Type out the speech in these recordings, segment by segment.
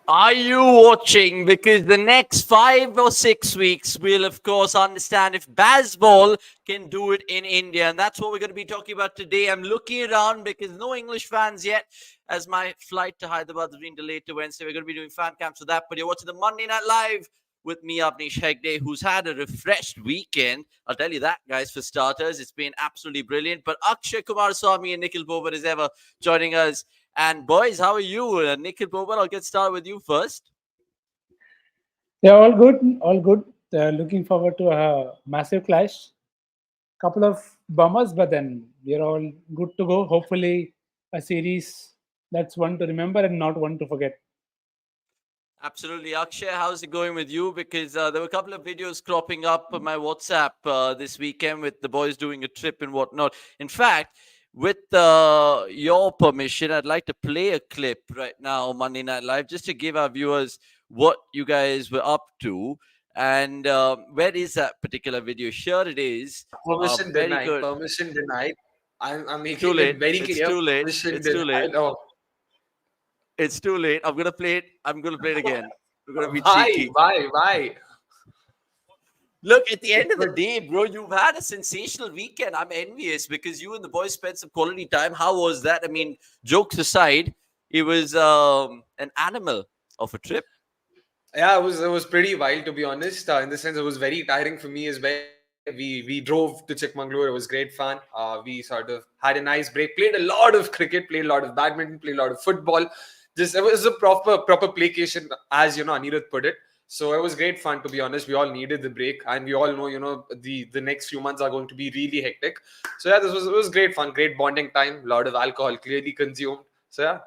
Are you watching? Because the next 5 or 6 weeks, we'll of course understand if Bazball can do it in India. And that's what we're going to be talking about today. I'm looking around because no English fans yet, as my flight to Hyderabad has been delayed to Wednesday. We're going to be doing fan camps for that. But you're watching the Monday Night Live with me, Avnish Hegde, who's had a refreshed weekend. I'll tell you that, guys, for starters. It's been absolutely brilliant. But Akshay Kumar Swamy and Nikhil Bobat is ever joining us. And boys, how are you? Nikhil Bobat, I'll get started with you first. Yeah, all good, all good. Looking forward to a massive clash. Couple of bummers, but then we're all good to go. Hopefully, a series that's one to remember and not one to forget. Absolutely. Akshay, how's it going with you? Because there were a couple of videos cropping up on my WhatsApp this weekend with the boys doing a trip and whatnot. In fact, with your permission, I'd like to play a clip right now, Monday Night Live, just to give our viewers what you guys were up to. And where is that particular video? Here it is. Permission Very denied. good. Permission denied. I'm It's too making it late. very It's clear. too late. Permission It's too late. denied. Oh, It's too late. I'm gonna play it. I'm gonna play it again. We're gonna be why? cheeky. Why? Why? Look, at the It end of the would. day, bro, you've had a sensational weekend. I'm envious because you and the boys spent some quality time. How was that? I mean, jokes aside, it was an animal of a trip. Yeah, it was pretty wild to be honest. In the sense, it was very tiring for me as well. We drove to Chikmagalur. It was great fun. We sort of had a nice break. Played a lot of cricket. Played a lot of badminton. Played a lot of football. Just it was a proper playcation, as Anirudh put it. So it was great fun to be honest. We all needed the break, and we all know the next few months are going to be really hectic. So yeah, it was great fun, great bonding time. A lot of alcohol clearly consumed. So yeah.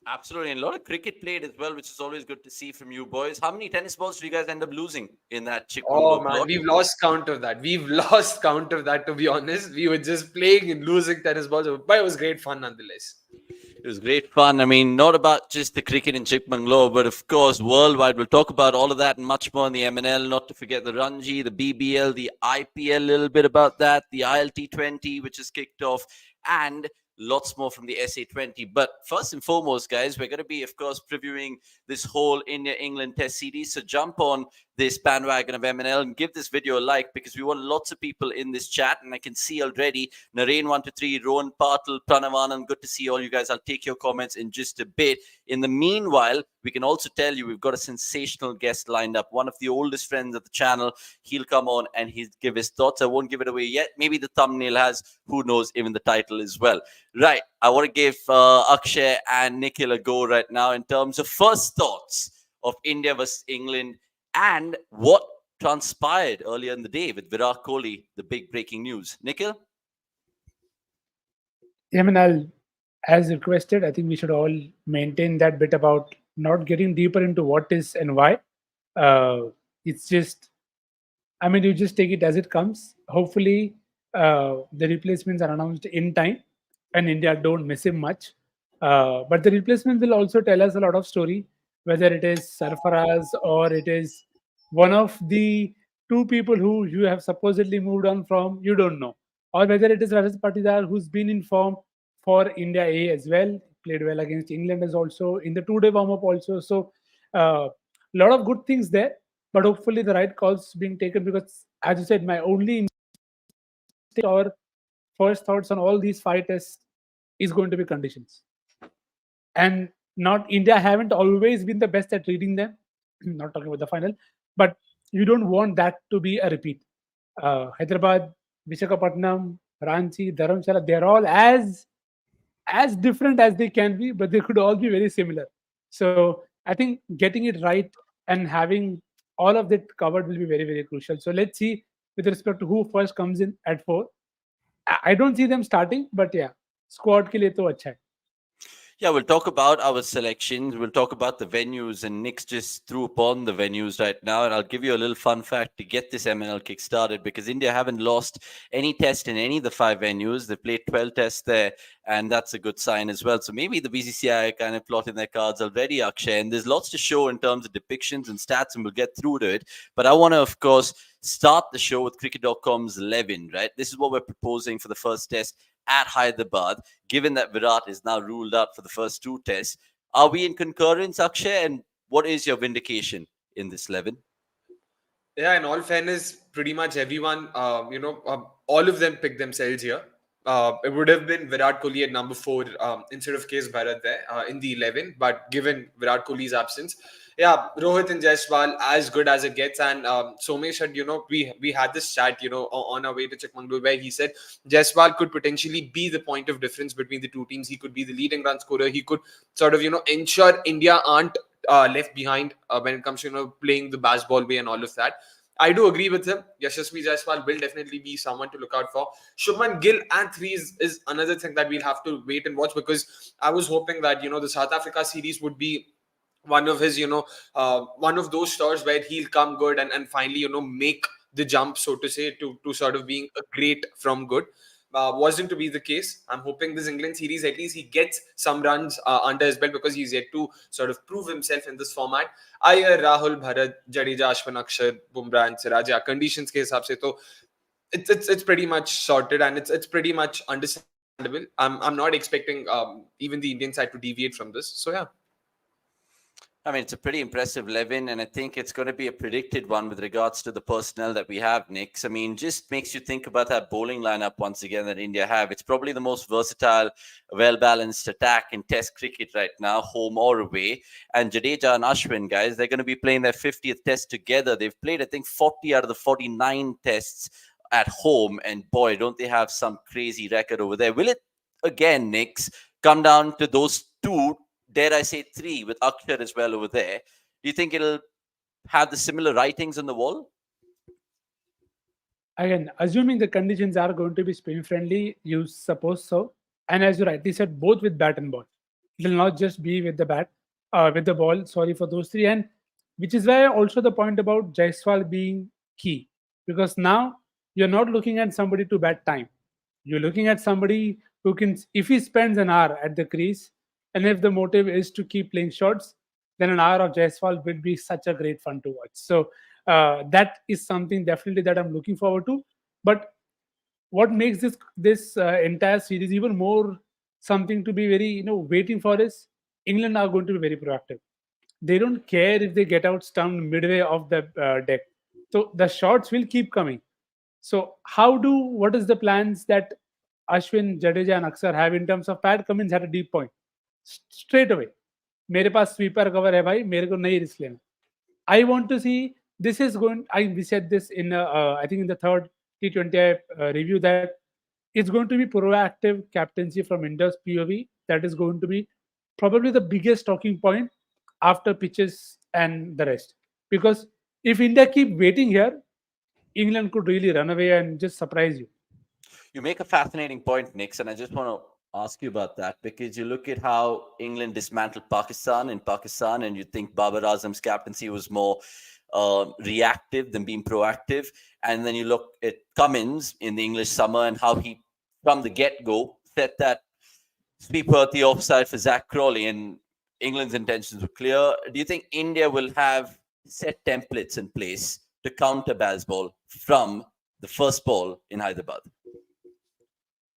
Absolutely. And a lot of cricket played as well, which is always good to see from you boys. How many tennis balls do you guys end up losing in that Oh Chikmagalur man, plot? we've lost count of that. We've lost count of that, to be honest. We were just playing and losing tennis balls, but it was great fun nonetheless. It was great fun. I mean, not about just the cricket in Chikmagalur, but of course, worldwide. We'll talk about all of that and much more in the MNL. Not to forget the Ranji, the BBL, the IPL, a little bit about that, the ILT20, which is kicked off, and lots more from the SA20. But first and foremost, guys, we're going to be, of course, previewing this whole India-England Test series. So jump on this bandwagon of MNL and give this video a like because we want lots of people in this chat. And I can see already Narain123, Rohan Patil, Pranavanam. Good to see all you guys. I'll take your comments in just a bit. In the meanwhile, we can also tell you we've got a sensational guest lined up. One of the oldest friends of the channel. He'll come on and he'll give his thoughts. I won't give it away yet. Maybe the thumbnail has. Who knows? Even the title as well. Right. I want to give Akshay and Nikhil a go right now in terms of first thoughts of India versus England and what transpired earlier in the day with Virat Kohli, the big breaking news. Nikhil? I mean, as requested, I think we should all maintain that bit about not getting deeper into what is and why. It's just, I mean, you just take it as it comes. Hopefully, the replacements are announced in time and India don't miss him much. But the replacement will also tell us a lot of story, whether it is Sarfaraz or it is one of the two people who you have supposedly moved on from, you don't know. Or whether it is Rajat Patidar, who's been in form for India A as well, played well against England as also in the two-day warm-up also. So a lot of good things there, but hopefully the right calls being taken because, as you said, my only instinct or first thoughts on all these five tests is going to be conditions. And not India haven't always been the best at reading them. Not talking about the final, but you don't want that to be a repeat. Hyderabad, Visakhapatnam, Ranchi, Dharamshala, they're all as different as they can be, but they could all be very similar. So I think getting it right and having all of that covered will be very, very crucial. So let's see with respect to who first comes in at four. I don't see them starting, but yeah, squad ke liye to acha hai. Yeah, we'll talk about our selections. We'll talk about the venues, and Nick's just threw upon the venues right now. And I'll give you a little fun fact to get this MNL kick started because India haven't lost any test in any of the five venues. They've played 12 tests there, and that's a good sign as well. So maybe the BCCI are kind of plotting their cards already, Akshay. And there's lots to show in terms of depictions and stats, and we'll get through to it. But I want to, of course, start the show with cricket.com's 11, right? This is what we're proposing for the first test at Hyderabad, given that Virat is now ruled out for the first two tests. Are we in concurrence, Akshay? And what is your vindication in this 11? Yeah, in all fairness, pretty much everyone, all of them picked themselves here. It would have been Virat Kohli at number 4 instead of Case Bharat there in the 11. But given Virat Kohli's absence, yeah, Rohit and Jaiswal as good as it gets. And Somesh had, we had this chat, on our way to Chikmagalur where he said Jaiswal could potentially be the point of difference between the two teams. He could be the leading run scorer. He could sort of, ensure India aren't left behind when it comes to playing the Bazball way and all of that. I do agree with him. Yashasvi Jaiswal will definitely be someone to look out for. Shubman Gill and threes is another thing that we'll have to wait and watch, because I was hoping that the South Africa series would be one of his one of those stars where he'll come good and finally make the jump, so to say, to sort of being a great from good. Wasn't to be the case. I'm hoping this England series, at least he gets some runs under his belt, because he's yet to sort of prove himself in this format. Iyer, Rahul, Bharat, Jadeja, Ashwin, Akshar, Bumrah and Siraj, conditions ke hisab se to it's pretty much sorted, and it's pretty much understandable. I'm not expecting even the Indian side to deviate from this. So yeah. I mean, it's a pretty impressive 11, and I think it's going to be a predicted one with regards to the personnel that we have, Nick. I mean, just makes you think about that bowling lineup once again that India have. It's probably the most versatile, well-balanced attack in Test cricket right now, home or away. And Jadeja and Ashwin, guys, they're going to be playing their 50th Test together. They've played, I think, 40 out of the 49 Tests at home, and boy, don't they have some crazy record over there. Will it, again, Nick, come down to those two, dare I say 3, with Akshar as well over there? Do you think it'll have the similar writings on the wall? Again, assuming the conditions are going to be spin friendly, you suppose so. And as you rightly said, both with bat and ball. It will not just be with the bat, with the ball. Sorry for those 3. And which is why also the point about Jaiswal being key, because now you're not looking at somebody to bat time. You're looking at somebody who can, if he spends an hour at the crease, and if the motive is to keep playing shots, then an hour of Jaiswal will be such a great fun to watch. So that is something definitely that I'm looking forward to. But what makes this entire series even more something to be very waiting for is England are going to be very proactive. They don't care if they get out stumped midway of the deck. So the shots will keep coming. So what is the plans that Ashwin, Jadeja and Akshar have in terms of Pat Cummins at a deep point? Straight away, मेरे पास sweeper cover है भाई, मेरे को नहीं risk लेना. I want to see this is going. We said this in I think in the third T20 review that it's going to be proactive captaincy from India's POV. That is going to be probably the biggest talking point after pitches and the rest. Because if India keep waiting here, England could really run away and just surprise you. You make a fascinating point, Nick, and I just want to ask you about that, because you look at how England dismantled Pakistan in Pakistan, and you think Babar Azam's captaincy was more reactive than being proactive. And then you look at Cummins in the English summer and how he, from the get-go, set that sweeper at the offside for Zach Crawley, and England's intentions were clear. Do you think India will have set templates in place to counter Bazball from the first ball in Hyderabad?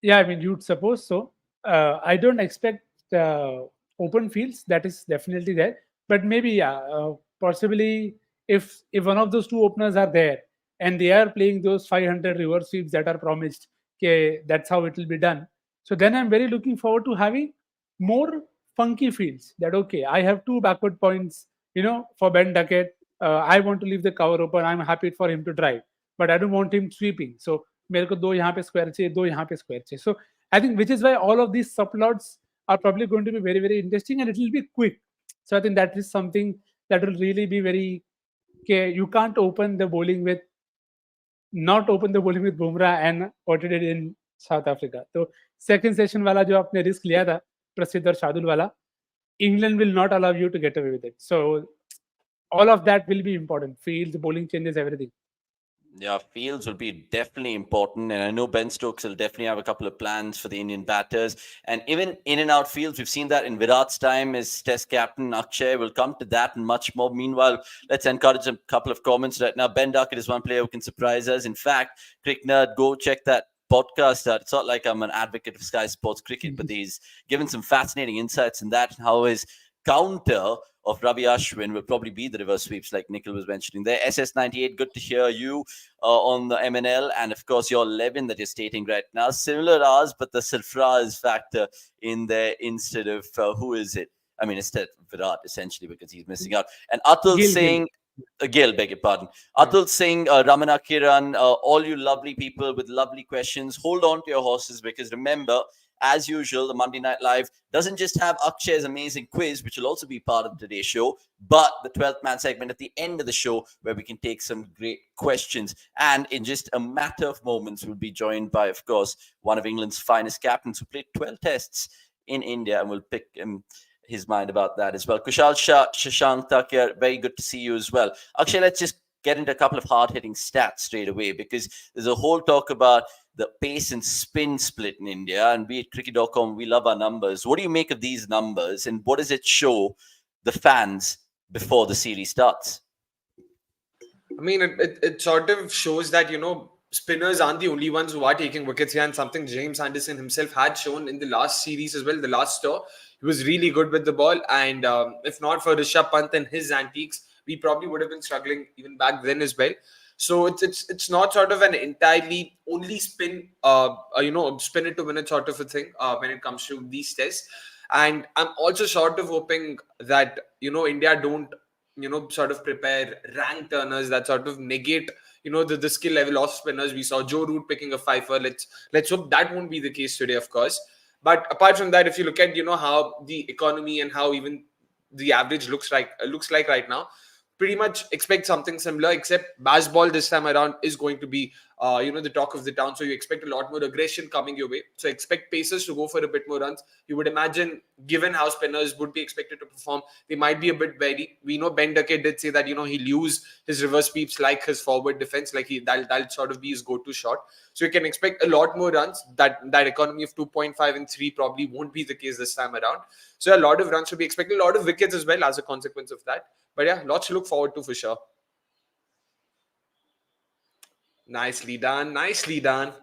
Yeah, I mean, you'd suppose so. I don't expect open fields. That is definitely there. But maybe, possibly if one of those two openers are there and they are playing those 500 reverse sweeps that are promised, okay, that's how it will be done. So then I'm very looking forward to having more funky fields. That okay, I have 2 backward points, for Ben Duckett. I want to leave the cover open. I'm happy for him to drive, but I don't want him sweeping. So मेरे को 2 यहाँ पे square चाहिए, 2 यहाँ पे square चाहिए. So I think which is why all of these subplots are probably going to be very, very interesting, and it will be quick. So I think that is something that will really be very. Okay, you can't not open the bowling with Bumrah and what it did in South Africa. So second session वाला जो आपने risk लिया था, प्रसिद्ध और शार्दुल वाला, England will not allow you to get away with it. So all of that will be important. Fields, bowling changes, everything. Yeah, fields will be definitely important. And I know Ben Stokes will definitely have a couple of plans for the Indian batters. And even in and out fields, we've seen that in Virat's time as Test captain. Akshay will come to that and much more. Meanwhile, let's encourage a couple of comments right now. Ben Duckett is one player who can surprise us. In fact, Crick Nerd, go check that podcast out. It's not like I'm an advocate of Sky Sports Cricket, but he's given some fascinating insights in that and how his counter of Ravi Ashwin will probably be the reverse sweeps, like Nikhil was mentioning there. SS98, good to hear you on the MNL, and of course your 11 that you're stating right now. Similar ours, but the Sarfraz factor in there instead of who is it? I mean, instead Virat, essentially, because he's missing out. And Atul Singh, Gil, beg your pardon. Atul Singh, Ramana Kiran, all you lovely people with lovely questions, hold on to your horses, because remember, as usual, the Monday Night Live doesn't just have Akshay's amazing quiz, which will also be part of today's show, but the 12th man segment at the end of the show where we can take some great questions. And in just a matter of moments, we'll be joined by, of course, one of England's finest captains who played 12 tests in India, and we'll pick his mind about that as well. Kushal Shashank Takya, very good to see you as well. Akshay, let's just get into a couple of hard-hitting stats straight away, because there's a whole talk about the pace and spin split in India, and we at cricket.com, we love our numbers. What do you make of these numbers, and what does it show the fans before the series starts? I mean, it sort of shows that, spinners aren't the only ones who are taking wickets here, and something James Anderson himself had shown in the last series as well, the last tour. He was really good with the ball, and if not for Rishabh Pant and his antiques, we probably would have been struggling even back then as well. So it's not sort of an entirely only spin, spin it to win it sort of a thing when it comes to these tests. And I'm also sort of hoping that, India don't, sort of prepare rank turners that sort of negate, the skill level of spinners. We saw Joe Root picking a fifer. Let's hope that won't be the case today, of course. But apart from that, if you look at, how the economy and how even the average looks like right now, pretty much expect something similar, except Bazball this time around is going to be, the talk of the town. So you expect a lot more aggression coming your way. So expect pacers to go for a bit more runs. You would imagine, given how spinners would be expected to perform, they might be a bit wary. We know Ben Duckett did say that, he'll use his reverse sweeps like his forward defense, like that'll sort of be his go-to shot. So you can expect a lot more runs. That economy of 2.5 and 3 probably won't be the case this time around. So a lot of runs to be expected, a lot of wickets as well as a consequence of that. But yeah, lots to look forward to for sure. Nicely done. Nicely done.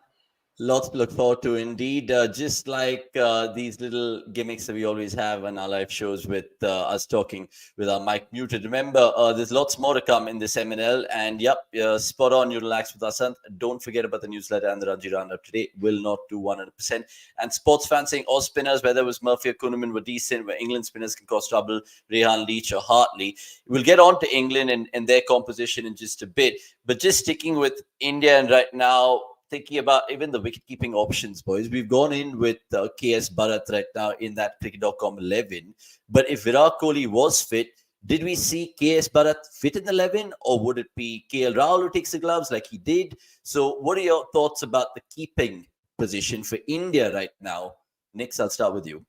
Lots to look forward to indeed. Just like these little gimmicks that we always have on our live shows with us talking with our mic muted. Remember, there's lots more to come in this MNL. And yep, spot on, you relax with us. Don't forget about the newsletter and the Ranji Round up today. Will not do 100%. And sports fans saying all spinners, whether it was Murphy or Kuhneman, were decent, where England spinners can cause trouble, Rehan, Leach or Hartley. We'll get on to England and their composition in just a bit. But just sticking with India and right now, thinking about even the wicket-keeping options, boys. We've gone in with KS Bharat right now in that cricket.com 11. But if Virat Kohli was fit, did we see KS Bharat fit in the 11? Or would it be KL Rahul who takes the gloves like he did? So what are your thoughts about the keeping position for India right now? Nix, I'll start with you.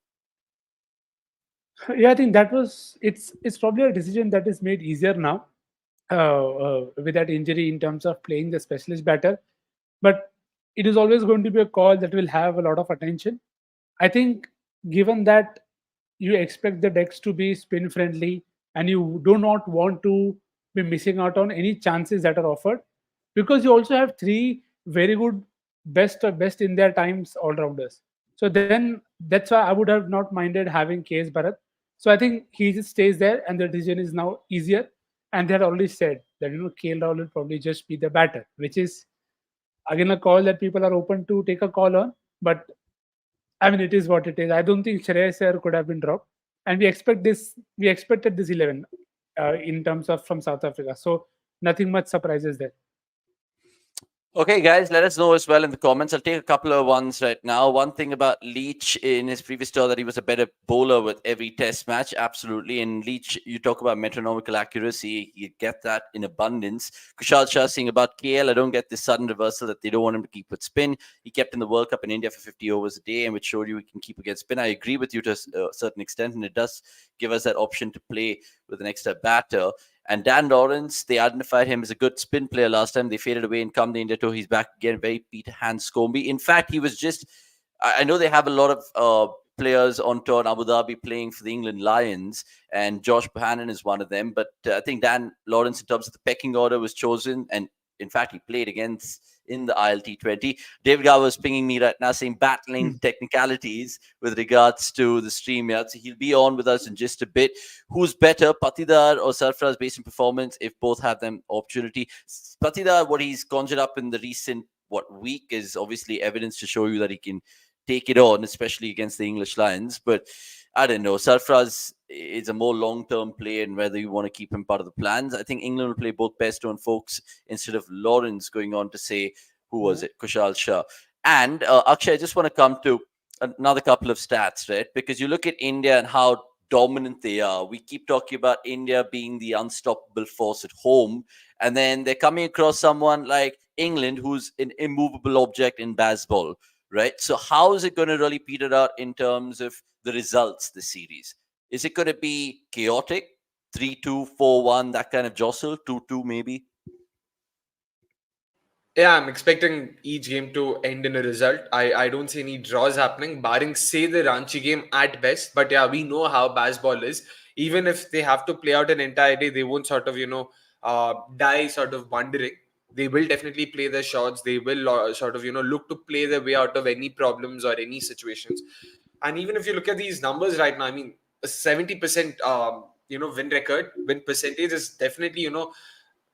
Yeah, I think that was it's probably a decision that is made easier now with that injury in terms of playing the specialist batter. But it is always going to be a call that will have a lot of attention. I think, given that you expect the decks to be spin friendly and you do not want to be missing out on any chances that are offered, because you also have three very good best in their times all rounders. So then that's why I would have not minded having KS Bharat. So I think he just stays there, and the decision is now easier. And they had already said that KL Rahul will probably just be the batter, which is again a call that people are open to take a call on. But I mean, it is what it is. I don't think Shreyas Iyer could have been dropped, and we expected this 11 in terms of from South Africa. So nothing much surprises there. Okay, guys, let us know as well in the comments. I'll take a couple of ones right now. One thing about Leach in his previous tour, that he was a better bowler with every test match. Absolutely. And Leach, you talk about metronomical accuracy. You get that in abundance. Kushal Shah saying about KL, I don't get this sudden reversal that they don't want him to keep with spin. He kept in the World Cup in India for 50 overs a day, and which showed you he can keep against spin. I agree with you to a certain extent, and it does give us that option to play with an extra batter. And Dan Lawrence, they identified him as a good spin player last time. They faded away and come the India tour. He's back again, very Peter Hanscombe. In fact, he was just, I know they have a lot of players on tour in Abu Dhabi playing for the England Lions, and Josh Bohannon is one of them. But I think Dan Lawrence, in terms of the pecking order, was chosen. And in fact, he played against in the ILT20. David Gower is pinging me right now saying battling technicalities with regards to the stream. Yeah, so he'll be on with us in just a bit. Who's better, Patidar or Sarfaraz, based on performance, if both have them opportunity? Patidar, what he's conjured up in the recent week is obviously evidence to show you that he can take it on, especially against the English Lions. But I don't know. Sarfaraz is a more long-term play, and whether you want to keep him part of the plans. I think England will play both Bairstow and Foakes instead of Lawrence going on to say, who was it? Kushal Shah. And Akshay, I just want to come to another couple of stats, right? Because you look at India and how dominant they are. We keep talking about India being the unstoppable force at home, and then they're coming across someone like England, who's an immovable object in Bazball, right? So how is it going to really peter out in terms of the results this series? Is it going to be chaotic, 3-2, 4-1, that kind of jostle, 2-2 maybe? Yeah, I'm expecting each game to end in a result. I don't see any draws happening, barring, say, the Ranchi game at best. But yeah, we know how Bazball is. Even if they have to play out an entire day, they won't sort of, die sort of wondering. They will definitely play their shots. They will sort of, look to play their way out of any problems or any situations. And even if you look at these numbers right now, I mean, a 70%, win percentage is definitely,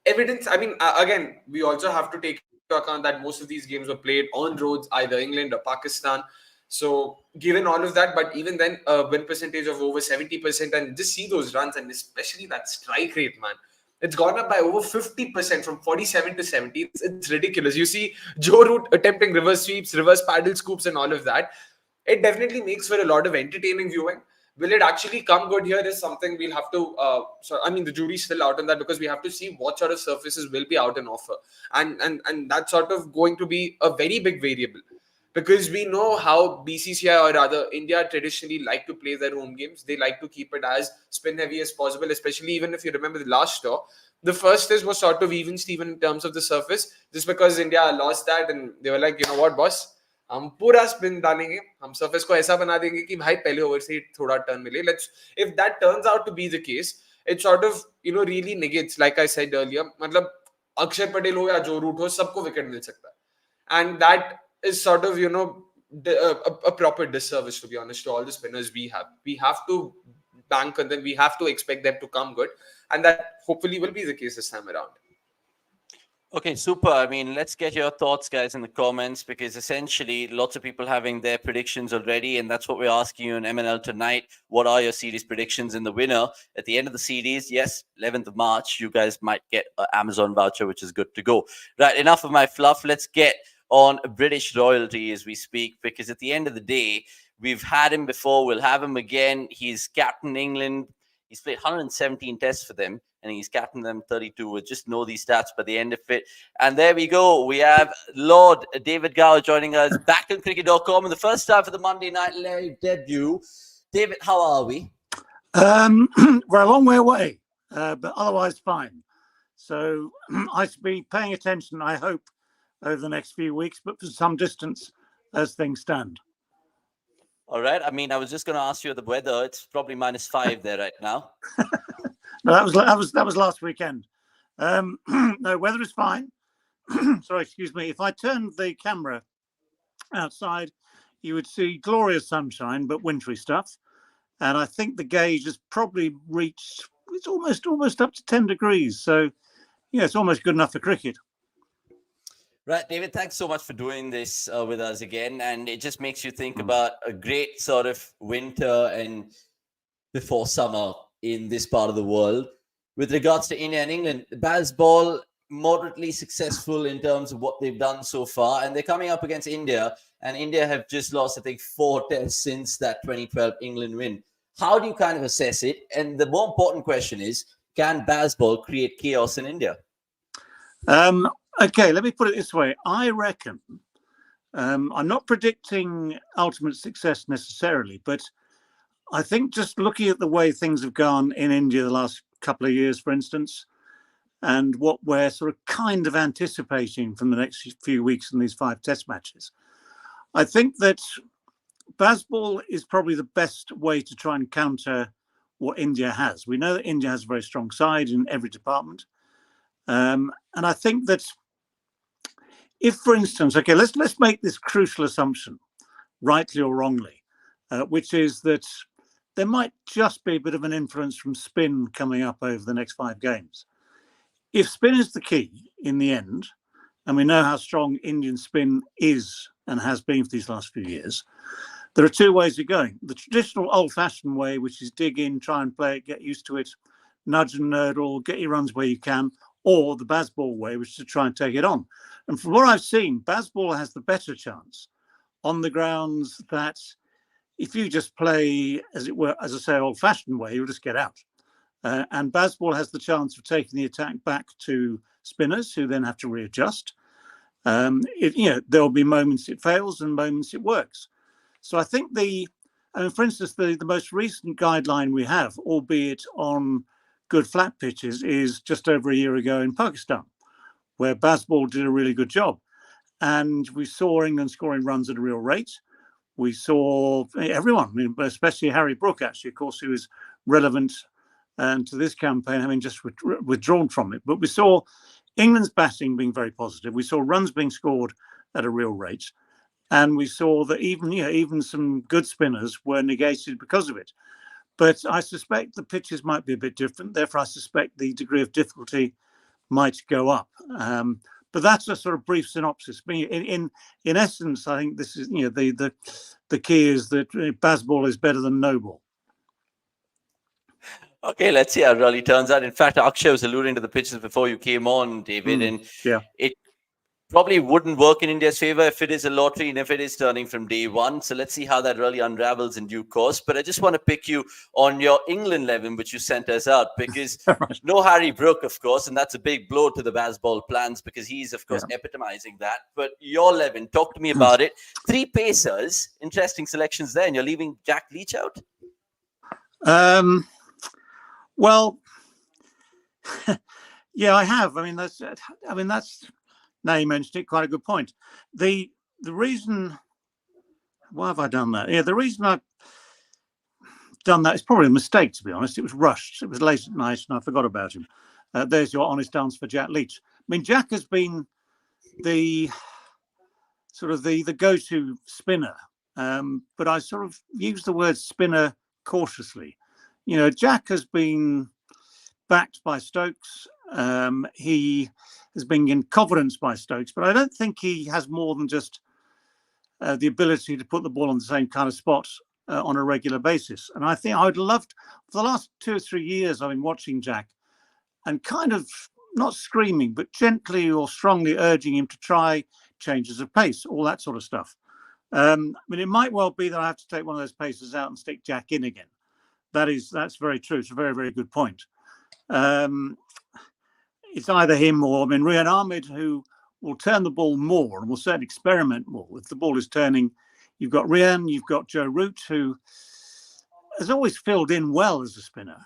evidence. I mean, again, we also have to take into account that most of these games were played on roads, either England or Pakistan. So, given all of that, but even then, a win percentage of over 70%, and just see those runs, and especially that strike rate, man. It's gone up by over 50% from 47 to 70. It's ridiculous. You see Joe Root attempting reverse sweeps, reverse paddle scoops, and all of that. It definitely makes for a lot of entertaining viewing. Will it actually come good here is something we'll have to the jury's still out on that, because we have to see what sort of surfaces will be out on offer, and that's sort of going to be a very big variable, because we know how BCCI, or rather India, traditionally like to play their home games. They like to keep it as spin heavy as possible, especially even if you remember the last tour. The first test was sort of even Steven in terms of the surface, just because India lost that, and they were like, you know what, boss, हम पूरा spin डालेंगे, हम surface को ऐसा बना देंगे कि भाई पहले ओवर से थोड़ा टर्न मिले. Let's, if that turns out to be the case, it sort of really negates, like I said earlier, मतलब अक्षर पटेल हो या जो रूट हो, सबको विकेट मिल सकता है, and that is sort of a proper disservice, to be honest, to all the spinners we have. We have to bank on them, we have to expect them to come good, and that hopefully will be the case this time around. Okay, super. I mean, let's get your thoughts, guys, in the comments, because essentially lots of people having their predictions already, and that's what we're asking you in MNL tonight. What are your series predictions in the winner? At the end of the series, yes, 11th of March, you guys might get an Amazon voucher, which is good to go. Right, enough of my fluff. Let's get on British royalty as we speak, because at the end of the day, we've had him before, we'll have him again. He's captain England. He's played 117 tests for them, and he's captained them 32. We'll just know these stats by the end of it. And there we go. We have Lord David Gower joining us back on cricket.com, and the first time for the Monday Night Live debut. David, how are we? We're a long way away, but otherwise fine. So I should be paying attention, I hope, over the next few weeks, but for some distance as things stand. All right. I mean, I was just going to ask you the weather. It's probably -5 there right now. No, that was last weekend. No, weather is fine. Sorry, excuse me. If I turned the camera outside, you would see glorious sunshine, but wintry stuff. And I think the gauge has probably reached, it's almost up to 10 degrees. So, yeah, it's almost good enough for cricket. Right, David, thanks so much for doing this with us again. And it just makes you think about a great sort of winter and before summer in this part of the world. With regards to India and England, Bazball, moderately successful in terms of what they've done so far. And they're coming up against India. And India have just lost, I think, 4 tests since that 2012 England win. How do you kind of assess it? And the more important question is, can Bazball create chaos in India? Okay, let me put it this way. I reckon, I'm not predicting ultimate success necessarily, but I think just looking at the way things have gone in India the last couple of years, for instance, and what we're sort of kind of anticipating from the next few weeks in these 5 test matches, I think that Bazball is probably the best way to try and counter what India has. We know that India has a very strong side in every department. And I think that if, for instance, okay, let's make this crucial assumption, rightly or wrongly, which is that there might just be a bit of an influence from spin coming up over the next 5 games. If spin is the key in the end, and we know how strong Indian spin is and has been for these last few years, there are 2 ways of going. The traditional old-fashioned way, which is dig in, try and play it, get used to it, nudge and nurdle, get your runs where you can, or the Bazball way, which is to try and take it on. And from what I've seen, Bazball has the better chance on the grounds that if you just play, as it were, as I say, old-fashioned way, you'll just get out. And Bazball has the chance of taking the attack back to spinners, who then have to readjust. There'll be moments it fails and moments it works. So I think for instance, the most recent guideline we have, albeit on good flat pitches, is just over a year ago in Pakistan, where Bazball did a really good job. And we saw England scoring runs at a real rate. We saw everyone, especially Harry Brook, actually, of course, who is relevant to this campaign, having just withdrawn from it. But we saw England's batting being very positive. We saw runs being scored at a real rate. And we saw that even some good spinners were negated because of it. But I suspect the pitches might be a bit different. Therefore, I suspect the degree of difficulty might go up. But that's a sort of brief synopsis. In essence, I think this is the key is that Bazball is better than no ball. Okay, let's see how it really turns out. In fact, Akshay was alluding to the pitches before you came on, David, and it probably wouldn't work in India's favor if it is a lottery and if it is turning from day one. So let's see how that really unravels in due course. But I just want to pick you on your England 11, which you sent us out, because no Harry Brook, of course, and that's a big blow to the Bazball plans because he's, of course, epitomizing that. But your 11, talk to me about it. 3 pacers, interesting selections there, and you're leaving Jack Leach out? Well, yeah, I have. That's now you mentioned it, quite a good point. The reason why have I done that? Yeah, the reason I've done that is probably a mistake, to be honest. It was rushed. It was late at night, and I forgot about him. There's your honest answer for Jack Leach. Jack has been the go-to spinner, but I sort of use the word spinner cautiously. Jack has been backed by Stokes. He has been in confidence by Stokes, but I don't think he has more than just the ability to put the ball on the same kind of spot on a regular basis. And I think I would love to, for the last 2 or 3 years, I've been watching Jack and kind of not screaming, but gently or strongly urging him to try changes of pace, all that sort of stuff. It might well be that I have to take one of those pacers out and stick Jack in again. That's very true. It's a very, very good point. It's either him or Rehan Ahmed, who will turn the ball more and will certainly experiment more. If the ball is turning, you've got Rehan, you've got Joe Root, who has always filled in well as a spinner.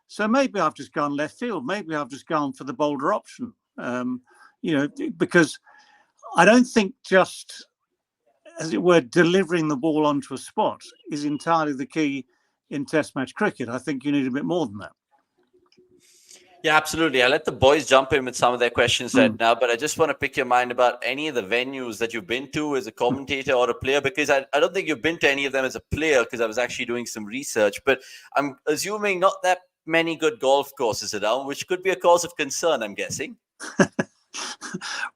So maybe I've just gone left field. Maybe I've just gone for the bolder option. Because I don't think just, as it were, delivering the ball onto a spot is entirely the key in Test match cricket. I think you need a bit more than that. Yeah, absolutely. I'll let the boys jump in with some of their questions right now, but I just want to pick your mind about any of the venues that you've been to as a commentator or a player, because I don't think you've been to any of them as a player, because I was actually doing some research, but I'm assuming not that many good golf courses around, which could be a cause of concern, I'm guessing.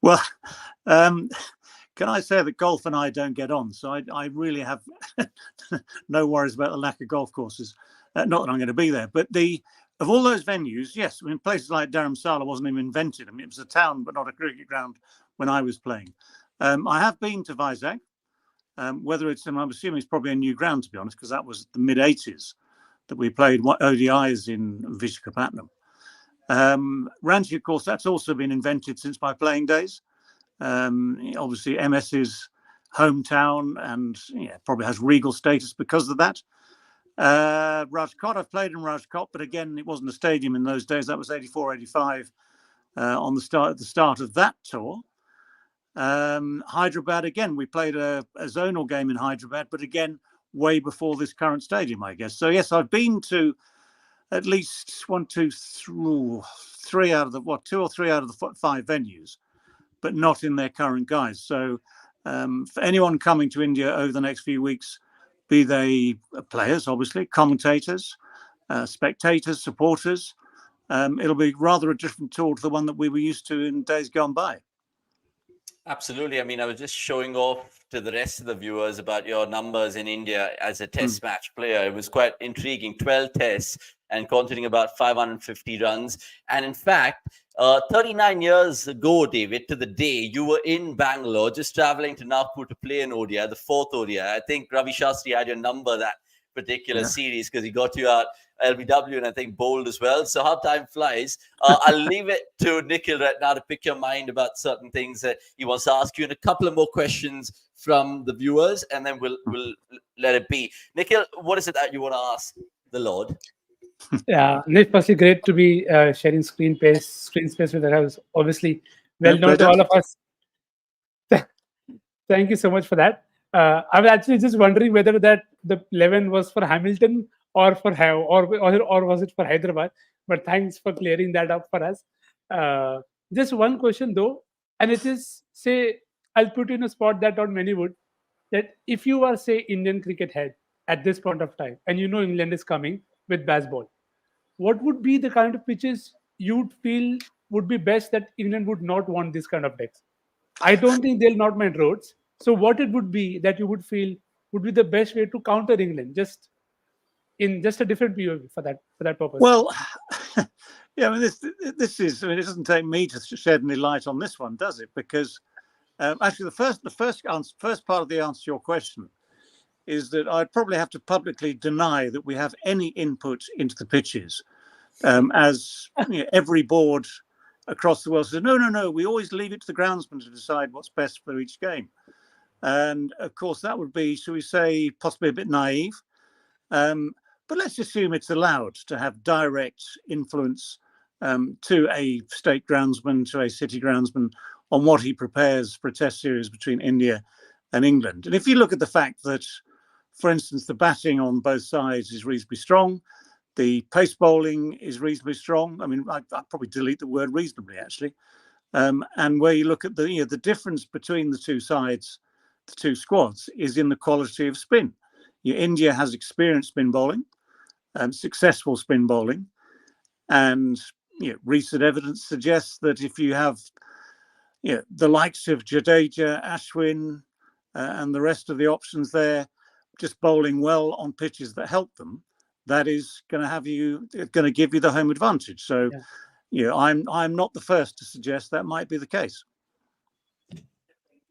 Well, can I say that golf and I don't get on? So I really have no worries about the lack of golf courses. Not that I'm going to be there, but of all those venues, yes, places like Dharamsala wasn't even invented. It was a town, but not a cricket ground when I was playing. I have been to Vizag. Whether I'm assuming it's probably a new ground, to be honest, because that was the mid-80s that we played ODIs in Visakhapatnam. Ranji, of course, that's also been invented since my playing days. Obviously, MS's hometown and probably has regal status because of that. Rajkot, I've played in Rajkot, but again, it wasn't a stadium in those days. That was 84, 85 on the start of that tour. Hyderabad, again, we played a zonal game in Hyderabad, but again, way before this current stadium, I guess. So yes, I've been to at least 2 or 3 out of the 5 venues. but not in their current guise. So for anyone coming to India over the next few weeks, be they players, obviously, commentators, spectators, supporters, it'll be rather a different tour to the one that we were used to in days gone by. Absolutely. I mean, I was just showing off to the rest of the viewers about your numbers in India as a test match player. It was quite intriguing. 12 tests and contributing about 550 runs. And in fact, 39 years ago, David, to the day, you were in Bangalore, just traveling to Nagpur to play an ODI, the fourth ODI. I think Ravi Shastri had your number that particular series because he got you out LBW and I think bowled as well. So how time flies. I'll leave it to Nikhil right now to pick your mind about certain things that he wants to ask you, and a couple of more questions from the viewers, and then we'll let it be. Nikhil, what is it that you want to ask the Lord? Yeah, Nick, firstly, great to be sharing screen space with us. Obviously, well known to all of us. Thank you so much for that. I was actually just wondering whether that the 11 was for Hamilton or for or was it for Hyderabad? But thanks for clearing that up for us. Just one question though, and it is, say, I'll put you in a spot that not many would. That if you are, say, Indian cricket head at this point of time, and you know England is coming with Bazball, what would be the kind of pitches you'd feel would be best that England would not want this kind of decks? I don't think they'll not mind roads. So what it would be that you would feel would be the best way to counter England, just in just a different view for that purpose? Well, yeah, I mean, this is. I mean, it doesn't take me to shed any light on this one, does it? Because actually, the first part of the answer to your question is that I'd probably have to publicly deny that we have any input into the pitches, as every board across the world says, no, we always leave it to the groundsman to decide what's best for each game. And of course, that would be, shall we say, possibly a bit naive. But let's assume it's allowed to have direct influence to a state groundsman, to a city groundsman, on what he prepares for a test series between India and England. And if you look at the fact that, for instance, the batting on both sides is reasonably strong, the pace bowling is reasonably strong. I mean, I'd probably delete the word reasonably, actually. And where you look at the difference between the two sides, the two squads, is in the quality of spin. India has experienced spin bowling, successful spin bowling, and recent evidence suggests that if you have the likes of Jadeja, Ashwin, and the rest of the options there, just bowling well on pitches that help them, that is going to give you the home advantage. So, I'm not the first to suggest that might be the case.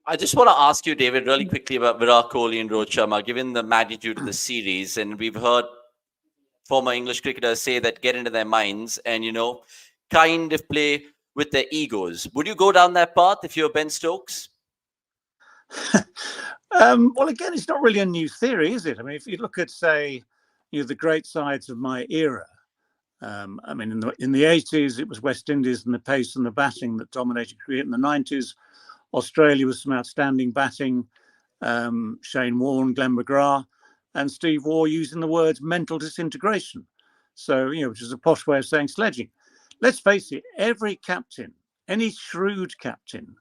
I just want to ask you, David, really quickly about Virat Kohli and Rohit Sharma, given the magnitude of the series, and we've heard former English cricketers say that get into their minds and kind of play with their egos. Would you go down that path if you're Ben Stokes? Well, again, it's not really a new theory, is it? I mean, if you look at, say, the great sides of my era, I mean, in the 80s, it was West Indies and the pace and the batting that dominated cricket. In the 90s, Australia was some outstanding batting, Shane Warne, Glenn McGrath, and Steve Waugh using the words mental disintegration. So, which is a posh way of saying sledging. Let's face it, every captain, any shrewd captain,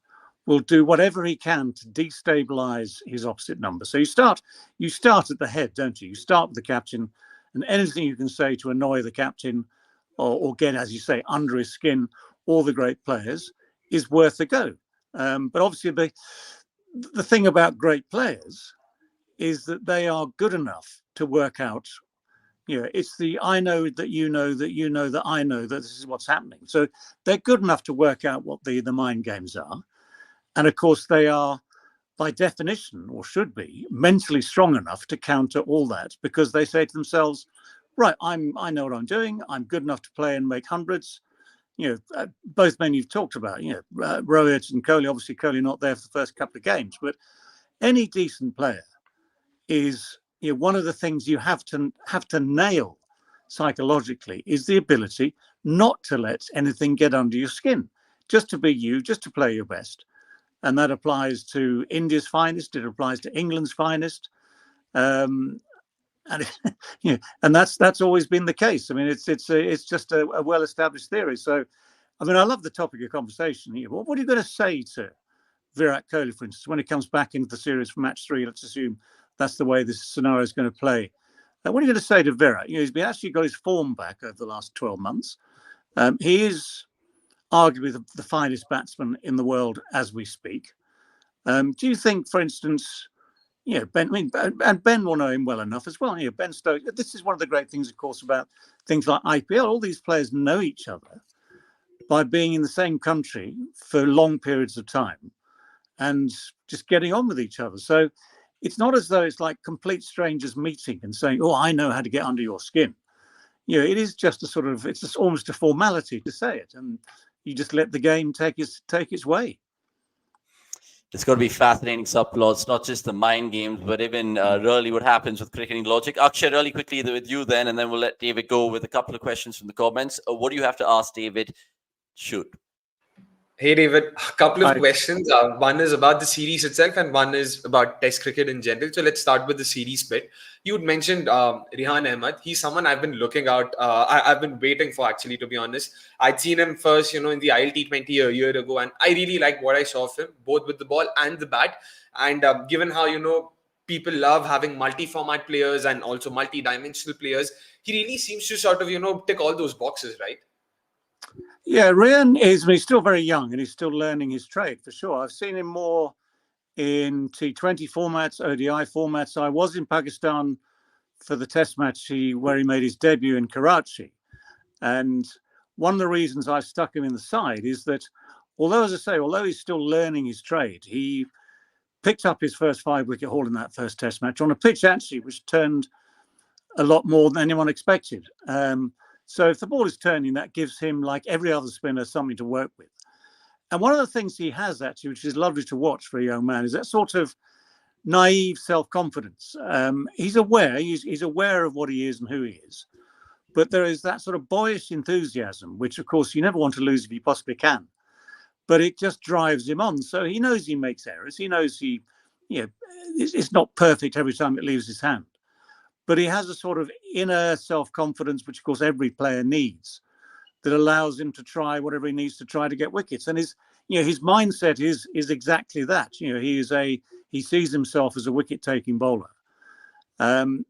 will do whatever he can to destabilize his opposite number. So you start at the head, don't you? You start with the captain, and anything you can say to annoy the captain or get, as you say, under his skin, all the great players, is worth a go. But obviously the thing about great players is that they are good enough to work out, it's the I know that you know that you know that I know that this is what's happening. So they're good enough to work out what the mind games are. And of course, they are, by definition, or should be, mentally strong enough to counter all that, because they say to themselves, right, I know what I'm doing. I'm good enough to play and make hundreds. Both men you've talked about, Rohit and Kohli. Obviously, Kohli not there for the first couple of games, but any decent player is, one of the things you have to nail psychologically is the ability not to let anything get under your skin, just to be you, just to play your best. And that applies to India's finest. It applies to England's finest, and and that's always been the case. I mean, it's just a well-established theory. So, I mean, I love the topic of conversation here. What are you going to say to Virat Kohli, for instance, when he comes back into the series for match 3, let's assume that's the way this scenario is going to play. What are you going to say to Virat? He's actually got his form back over the last 12 months. He is arguably the finest batsman in the world as we speak. Do you think, for instance, Ben, and Ben will know him well enough as well. Bairstow, this is one of the great things, of course, about things like IPL. All these players know each other by being in the same country for long periods of time and just getting on with each other. So it's not as though it's like complete strangers meeting and saying, oh, I know how to get under your skin. It is just it's just almost a formality to say it. And you just let the game take its way. It's going to be fascinating subplots, not just the mind games, but even really what happens with cricketing logic. Akshay, really quickly with you then, and then we'll let David go with a couple of questions from the comments. What do you have to ask David? Shoot. Hey, David, a couple of questions. One is about the series itself and one is about Test cricket in general. So let's start with the series bit. You had mentioned Rehan Ahmed. He's someone I've been looking out. I've been waiting for, actually, to be honest. I'd seen him first, in the ILT20 a year ago, and I really liked what I saw of him, both with the ball and the bat. And given how, people love having multi-format players and also multi-dimensional players, he really seems to sort of, tick all those boxes, right? Yeah, Rehan he's still very young and he's still learning his trade for sure. I've seen him more in T20 formats, ODI formats. I was in Pakistan for the test match where he made his debut in Karachi. And one of the reasons I stuck him in the side is that although he's still learning his trade, he picked up his first 5-wicket haul in that first test match on a pitch actually which turned a lot more than anyone expected. So if the ball is turning, that gives him, like every other spinner, something to work with. And one of the things he has actually, which is lovely to watch for a young man, is that sort of naive self-confidence. He's aware of what he is and who he is. But there is that sort of boyish enthusiasm, which, of course, you never want to lose if you possibly can. But it just drives him on. So he knows he makes errors. He knows it's not perfect every time it leaves his hand. But he has a sort of inner self-confidence, which, of course, every player needs, that allows him to try whatever he needs to try to get wickets. And his mindset is exactly that. He sees himself as a wicket-taking bowler.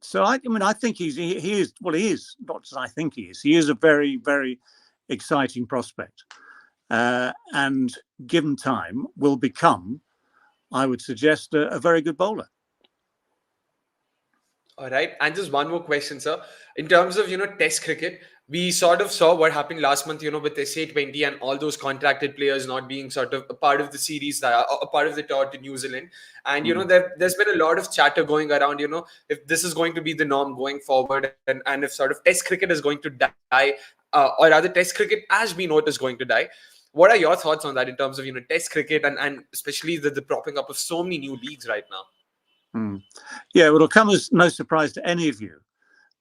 So I think he is not as I think he is. He is a very, very exciting prospect, and given time, will become, I would suggest, a very good bowler. All right. And just one more question, sir. In terms of, Test cricket, we sort of saw what happened last month, with SA20 and all those contracted players not being sort of a part of the series, a part of the tour to New Zealand. And, there's been a lot of chatter going around, if this is going to be the norm going forward and if sort of Test cricket is going to die, or rather Test cricket as we know it is going to die. What are your thoughts on that in terms of, Test cricket and especially the propping up of so many new leagues right now? Yeah, well, it'll come as no surprise to any of you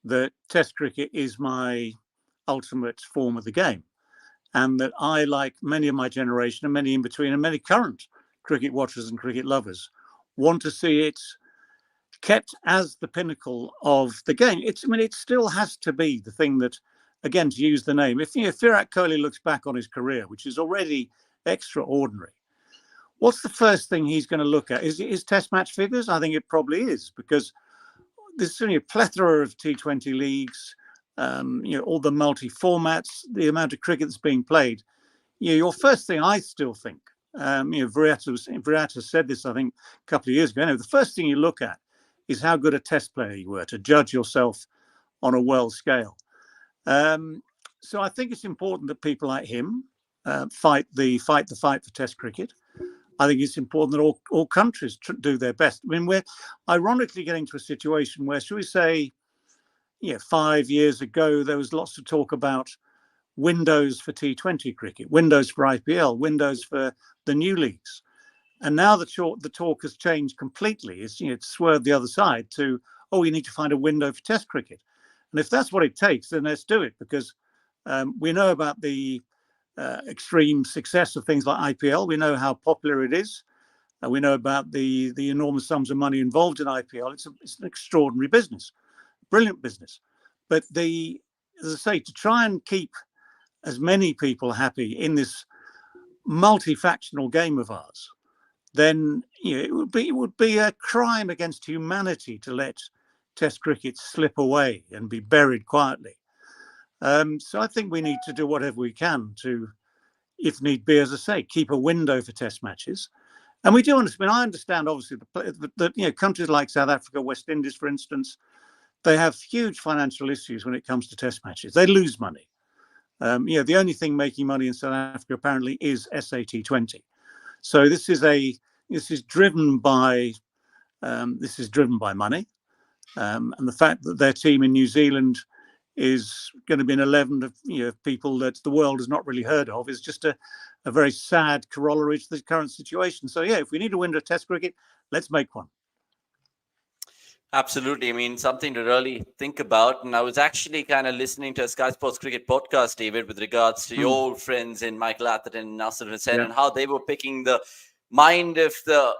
that Test cricket is my ultimate form of the game, and that I, like many of my generation and many in between and many current cricket watchers and cricket lovers, want to see it kept as the pinnacle of the game. It still has to be the thing that, again, to use the name, if Virat Kohli looks back on his career, which is already extraordinary, what's the first thing he's going to look at? Is test match figures? I think it probably is, because there's certainly a plethora of T20 leagues, all the multi-formats, the amount of cricket that's being played. Your first thing, I still think, Virat has said this, I think, a couple of years ago. The first thing you look at is how good a test player you were to judge yourself on a world scale. So I think it's important that people like him fight the fight for Test cricket. I think it's important that all countries do their best. We're ironically getting to a situation where, should we say, 5 years ago, there was lots of talk about windows for T20 cricket, windows for IPL, windows for the new leagues. And now the talk has changed completely. It's swerved the other side to, we need to find a window for Test cricket. And if that's what it takes, then let's do it, because we know about the extreme success of things like IPL. We know how popular it is. We know about the enormous sums of money involved in IPL. It's an extraordinary business, brilliant business. But as I say, to try and keep as many people happy in this multifactional game of ours, then it would be a crime against humanity to let Test cricket slip away and be buried quietly. So I think we need to do whatever we can to, if need be, as I say, keep a window for Test matches. And we do understand. I understand, obviously, that countries like South Africa, West Indies, for instance, they have huge financial issues when it comes to Test matches. They lose money. The only thing making money in South Africa apparently is SA20. So this is driven by money, and the fact that their team in New Zealand is going to be an 11 of people that the world has not really heard of is just a very sad corollary to the current situation. So if we need to win a Test cricket, let's make one. Absolutely. I mean, something to really think about. And I was actually kind of listening to a Sky Sports Cricket podcast, David, with regards to your old friends in Michael Atherton and Nasser Hussain, and how they were picking the mind of the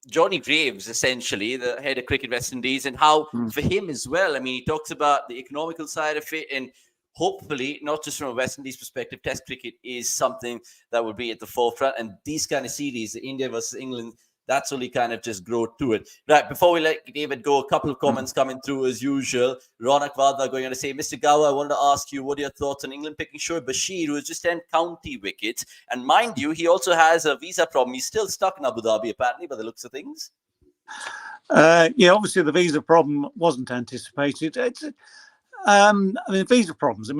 Johnny Graves, essentially, the head of cricket West Indies, and how for him as well, I mean, he talks about the economical side of it, and hopefully, not just from a West Indies perspective, Test cricket is something that would be at the forefront. And these kind of series, India versus England, that's only kind of just grow to it. Right, before we let David go, a couple of comments coming through as usual. Ronak Vada going on to say, Mr. Gower, I wanted to ask you, what are your thoughts on England picking Shoaib Bashir, who has just 10 county wickets? And mind you, he also has a visa problem. He's still stuck in Abu Dhabi, apparently, by the looks of things. Obviously the visa problem wasn't anticipated. Visa problems,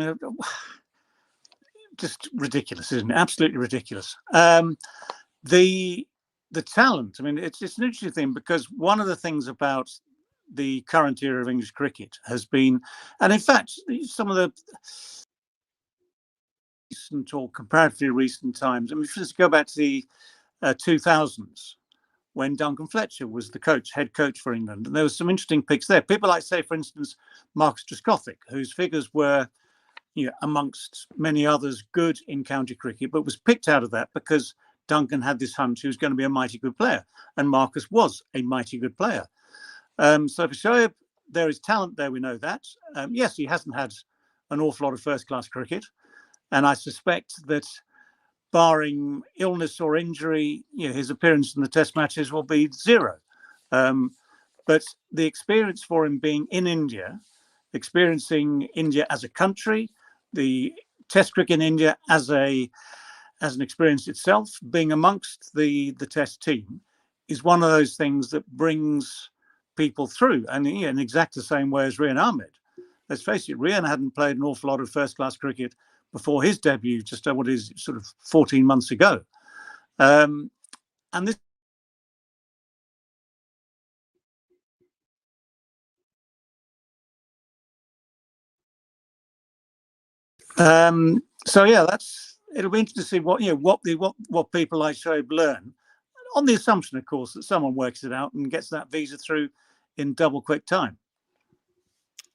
just ridiculous, isn't it? Absolutely ridiculous. The talent, it's an interesting thing, because one of the things about the current era of English cricket has been, and in fact, some of the recent or comparatively recent times, just go back to the 2000s, when Duncan Fletcher was the head coach for England, and there was some interesting picks there. People like, say, for instance, Marcus Trescothick, whose figures were, amongst many others, good in county cricket, but was picked out of that because Duncan had this hunch he was going to be a mighty good player, and Marcus was a mighty good player. So for Shoaib, there is talent there, we know that. Yes, he hasn't had an awful lot of first-class cricket, and I suspect that, barring illness or injury, his appearance in the Test matches will be zero. But the experience for him being in India, experiencing India as a country, the Test cricket in India as an experience itself, being amongst the Test team, is one of those things that brings people through, and in exactly the same way as Rehan Ahmed. Let's face it, Rehan hadn't played an awful lot of first-class cricket before his debut, just what is sort of 14 months ago. And this it'll be interesting to see what people like Shoaib learn, on the assumption, of course, that someone works it out and gets that visa through in double quick time.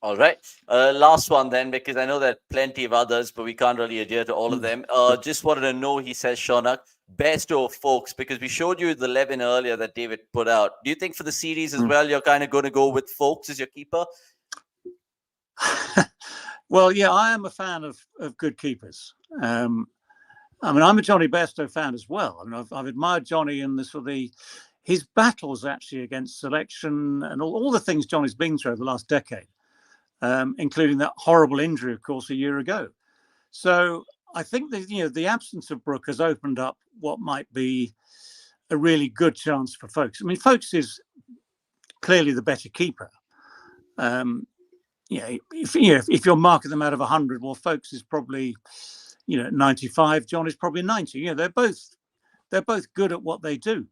All right. Last one then, because I know there are plenty of others, but we can't really adhere to all of them. Just wanted to know, he says, Shaunak, Bairstow or Foakes, because we showed you the 11 earlier that David put out. Do you think for the series as well, you're kind of going to go with Foakes as your keeper? Well, I am a fan of good keepers. I'm a Johnny Bairstow fan as well. I've admired Johnny in his battles actually against selection and all the things Johnny's been through over the last decade, including that horrible injury, of course, a year ago. So I think that the absence of Brook has opened up what might be a really good chance for Foakes. Foakes is clearly the better keeper. If you're marking them out of 100, well, Foakes is probably 95. John is probably 90. They're both good at what they do.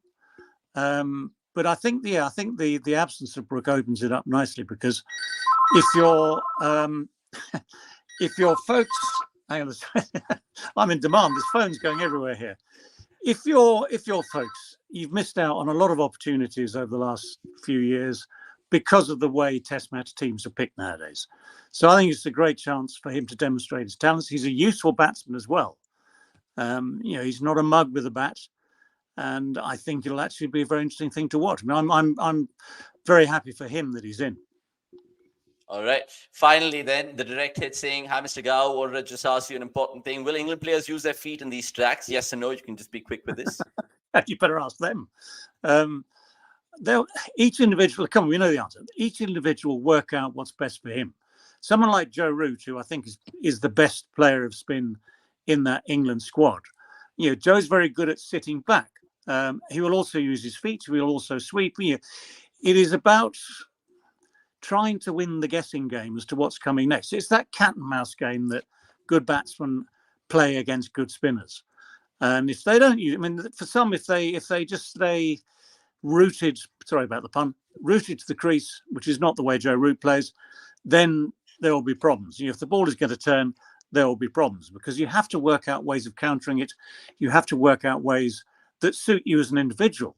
But I think the absence of Brook opens it up nicely, because if you're Foakes, hang on, I'm in demand. There's phones going everywhere here. If you're Foakes, you've missed out on a lot of opportunities over the last few years because of the way Test match teams are picked nowadays. So I think it's a great chance for him to demonstrate his talents. He's a useful batsman as well. He's not a mug with a bat, and I think it'll actually be a very interesting thing to watch. I'm very happy for him that he's in. All right. Finally, then, the direct hit saying, hi, Mr. Gower, wanted to just ask you an important thing. Will England players use their feet in these tracks? Yes or no? You can just be quick with this. You better ask them. Each individual, come on, we know the answer. Each individual work out what's best for him. Someone like Joe Root, who I think is the best player of spin in that England squad. Joe's very good at sitting back. He will also use his feet. He will also sweep. It is about trying to win the guessing game as to what's coming next. It's that cat and mouse game that good batsmen play against good spinners. And if they don't use, I mean, for some, if they just stay rooted, sorry about the pun, rooted to the crease, which is not the way Joe Root plays, then there will be problems. If the ball is going to turn, there will be problems, because you have to work out ways of countering it. You have to work out ways that suit you as an individual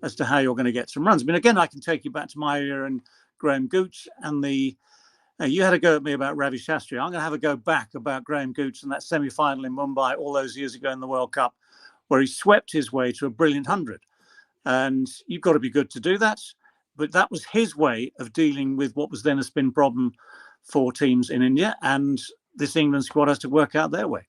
as to how you're going to get some runs. I mean, again, I can take you back to my era and Graham Gooch and you had a go at me about Ravi Shastri. I'm going to have a go back about Graham Gooch and that semi-final in Mumbai all those years ago in the World Cup, where he swept his way to a brilliant 100. And you've got to be good to do that. But that was his way of dealing with what was then a spin problem for teams in India. And this England squad has to work out their way.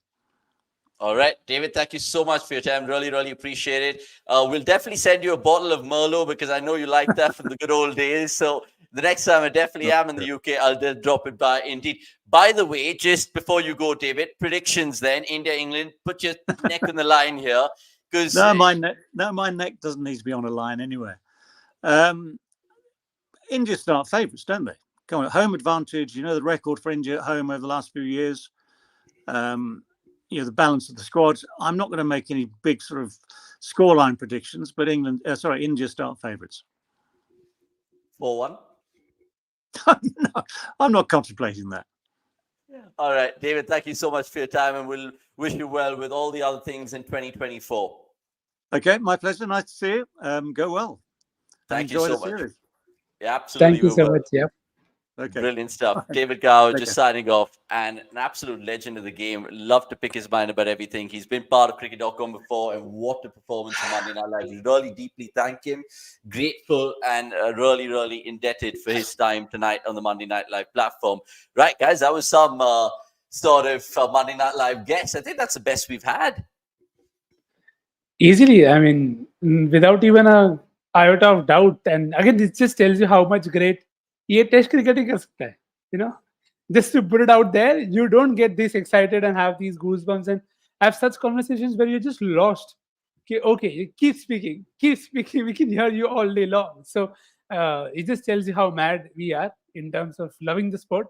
All right, David, thank you so much for your time. Really, really appreciate it. We'll definitely send you a bottle of Merlot, because I know you like that from the good old days. So the next time I definitely am in the UK, I'll drop it by indeed. By the way, just before you go, David, predictions then, India, England, put your neck on the line here. No, my neck doesn't need to be on a line anyway. India start favourites, don't they? Come on, home advantage. The record for India at home over the last few years. The balance of the squad. I'm not going to make any big sort of scoreline predictions, but India start favourites. 4-1. I'm not contemplating that. All right, David, thank you so much for your time, and we'll wish you well with all the other things in 2024. Okay, my pleasure. Nice to see you. Go well. Thank you so much. Series. Yeah, absolutely. Thank you so much. Yeah. Okay. Brilliant stuff. David Gower Okay. just signing off, and an absolute legend of the game. Love to pick his mind about everything. He's been part of cricket.com before, and what a performance on Monday Night Live. We really deeply thank him. Grateful and really, really indebted for his time tonight on the Monday Night Live platform. Right, guys, that was some sort of Monday Night Live guest. I think that's the best we've had. Easily, I mean, without even a iota of doubt. And again, this just tells you how much great ये test cricketing कर सकता है, just to put it out there. You don't get this excited and have these goosebumps and have such conversations where you're just lost. Okay, keep speaking, we can hear you all day long. So it just tells you how mad we are in terms of loving the sport.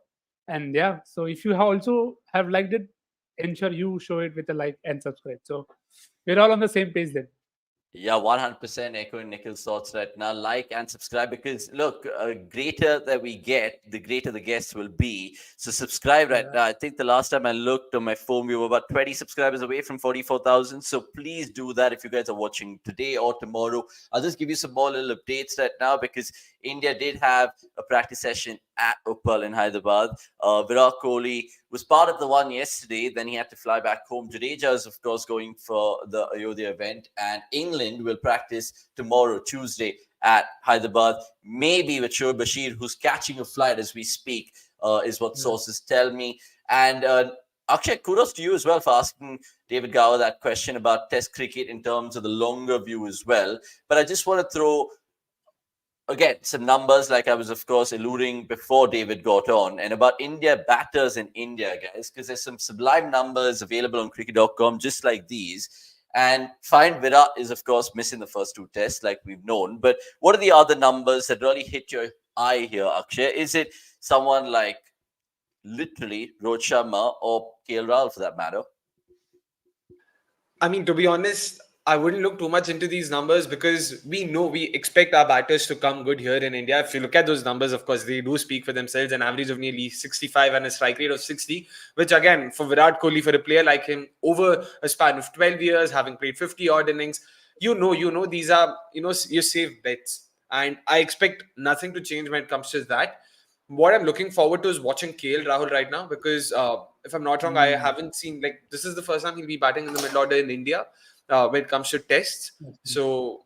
And yeah, so if you also have liked it, ensure you show it with a like and subscribe. So we're all on the same page then. Yeah, 100% echoing Nikhil's thoughts right now. Like and subscribe, because look, greater that we get, the greater the guests will be. So subscribe right now. I think the last time I looked on my phone, we were about 20 subscribers away from 44,000. So please do that if you guys are watching today or tomorrow. I'll just give you some more little updates right now, because India did have a practice session at Uppal in Hyderabad. Virat Kohli was part of the one yesterday. Then he had to fly back home. Jadeja is, of course, going for the Ayodhya event. And England will practice tomorrow, Tuesday, at Hyderabad. Maybe with Shoaib Bashir, who's catching a flight as we speak, is what sources tell me. And Akshay, kudos to you as well for asking David Gower that question about Test cricket in terms of the longer view as well. But I just want to throw, again, some numbers, like I was, of course, alluding before David got on, and about India batters in India, guys, because there's some sublime numbers available on cricket.com, just like these. And fine, Virat is, of course, missing the first two tests, like we've known. But what are the other numbers that really hit your eye here, Akshay? Is it someone like literally Rohit Sharma or KL Rahul, for that matter? I mean, to be honest, I wouldn't look too much into these numbers, because we expect our batters to come good here in India. If you look at those numbers, of course, they do speak for themselves. An average of nearly 65 and a strike rate of 60, which again, for Virat Kohli, for a player like him, over a span of 12 years, having played 50 odd innings, these are, your safe bets. And I expect nothing to change when it comes to that. What I'm looking forward to is watching KL Rahul right now, because if I'm not wrong, I haven't seen, this is the first time he'll be batting in the middle order in India. When it comes to tests. So